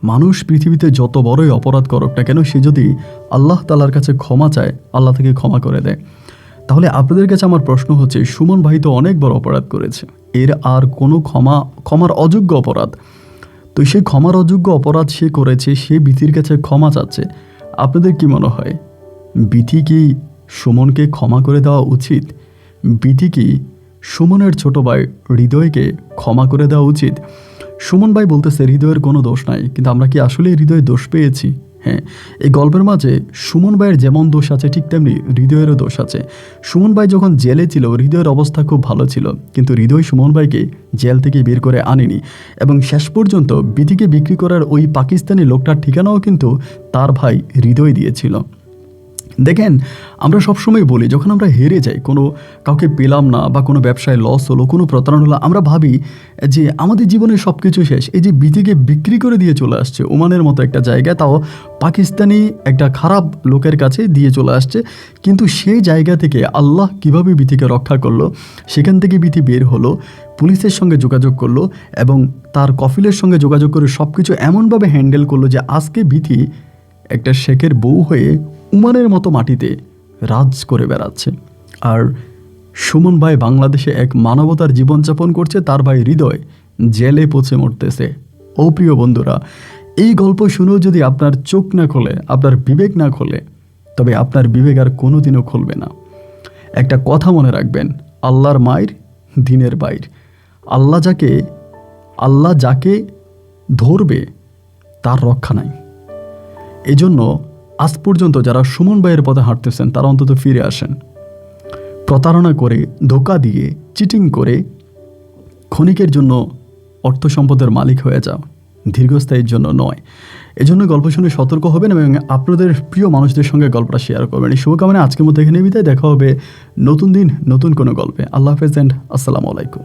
মানুষ পৃথিবীতে যত বড়ই অপরাধ করুক না কেন, সে যদি আল্লাহ তাআলার কাছে ক্ষমা চায়, আল্লাহ থেকে ক্ষমা করে দেয়। তাহলে আপনাদের কাছে আমার প্রশ্ন হচ্ছে, সুমন ভাই তো অনেক বড় অপরাধ করেছে, এর আর কোনো ক্ষমার অযোগ্য অপরাধ, তো সেই ক্ষমার অযোগ্য অপরাধ সে করেছে, সে বিথির কাছে ক্ষমা চাচ্ছে। আপনাদের কি মনে হয়, বিথি কি সুমনকে ক্ষমা করে দেওয়া উচিত? বিথি কি সুমনের ছোট ভাই হৃদয়কে ক্ষমা করে দেওয়া উচিত? সুমন ভাই বলতেছে হৃদয়ের কোনো দোষ নাই, কিন্তু আমরা কি আসলে হৃদয়ে দোষ পেয়েছি? হ্যাঁ, এই গল্পের মাঝে সুমন ভাইয়ের যেমন দোষ আছে ঠিক তেমনি হৃদয়েরও দোষ আছে। সুমন ভাই যখন জেলে ছিল হৃদয়ের অবস্থা খুব ভালো ছিল, কিন্তু হৃদয় সুমন ভাইকে জেল থেকে বের করে আনেনি, এবং শেষ পর্যন্ত বিথিকে বিক্রি করার ওই পাকিস্তানি লোকটার ঠিকানাও কিন্তু তার ভাই হৃদয় দিয়েছিল। দেখেন, আমরা সবসময় বলি যখন আমরা হেরে যাই, কোনো কাউকে পেলাম না বা কোনো ব্যবসায় লস হলো, কোনো প্রতারণা হলো, আমরা ভাবি যে আমাদের জীবনে সব কিছু শেষ। এই যে বিথিকে বিক্রি করে দিয়ে চলে আসছে ওমানের মতো একটা জায়গায়, তাও পাকিস্তানি একটা খারাপ লোকের কাছে দিয়ে চলে আসছে, কিন্তু সেই জায়গা থেকে আল্লাহ কিভাবে বিথিকে রক্ষা করলো, সেখান থেকে বিথি বের হলো, পুলিশের সঙ্গে যোগাযোগ করলো এবং তার কফিলের সঙ্গে যোগাযোগ করে সব কিছু এমনভাবে হ্যান্ডেল করলো যে আজকে বিথি একটা শেখের বউ হয়ে উমানের মতো মাটিতে রাজ করে বেড়াচ্ছে। আর সুমন ভাই বাংলাদেশে এক মানবতার জীবনযাপন করছে, তার ভাই হৃদয় জেলে পচে মরতেছে। ও প্রিয় বন্ধুরা, এই গল্প শুনেও যদি আপনার চোখ না খোলে, আপনার বিবেক না খোলে, তবে আপনার বিবেক আর কোনোদিনও খুলবে না। একটা কথা মনে রাখবেন, আল্লাহর মায়ের দিনের বাইর। আল্লাহ যাকে ধরবে তার রক্ষা নাই। এজন্য আজ পর্যন্ত যারা সুমন ভাইয়ের পথে হাঁটতেছেন তারা অন্তত ফিরে আসেন। প্রতারণা করে, ধোঁকা দিয়ে, চিটিং করে ক্ষণিকের জন্য অর্থ সম্পদের মালিক হয়ে যাও, দীর্ঘস্থায়ীর জন্য নয়। এজন্য গল্প শুনে সতর্ক হবেন এবং আপনাদের প্রিয় মানুষদের সঙ্গে গল্পটা শেয়ার করবেন। এই শুভকামনা আজকের মতো এখানে বিদায়। দেখা হবে নতুন দিন নতুন কোনো গল্পে। আল্লাহ হাফেজ এন্ড আসসালামু আলাইকুম।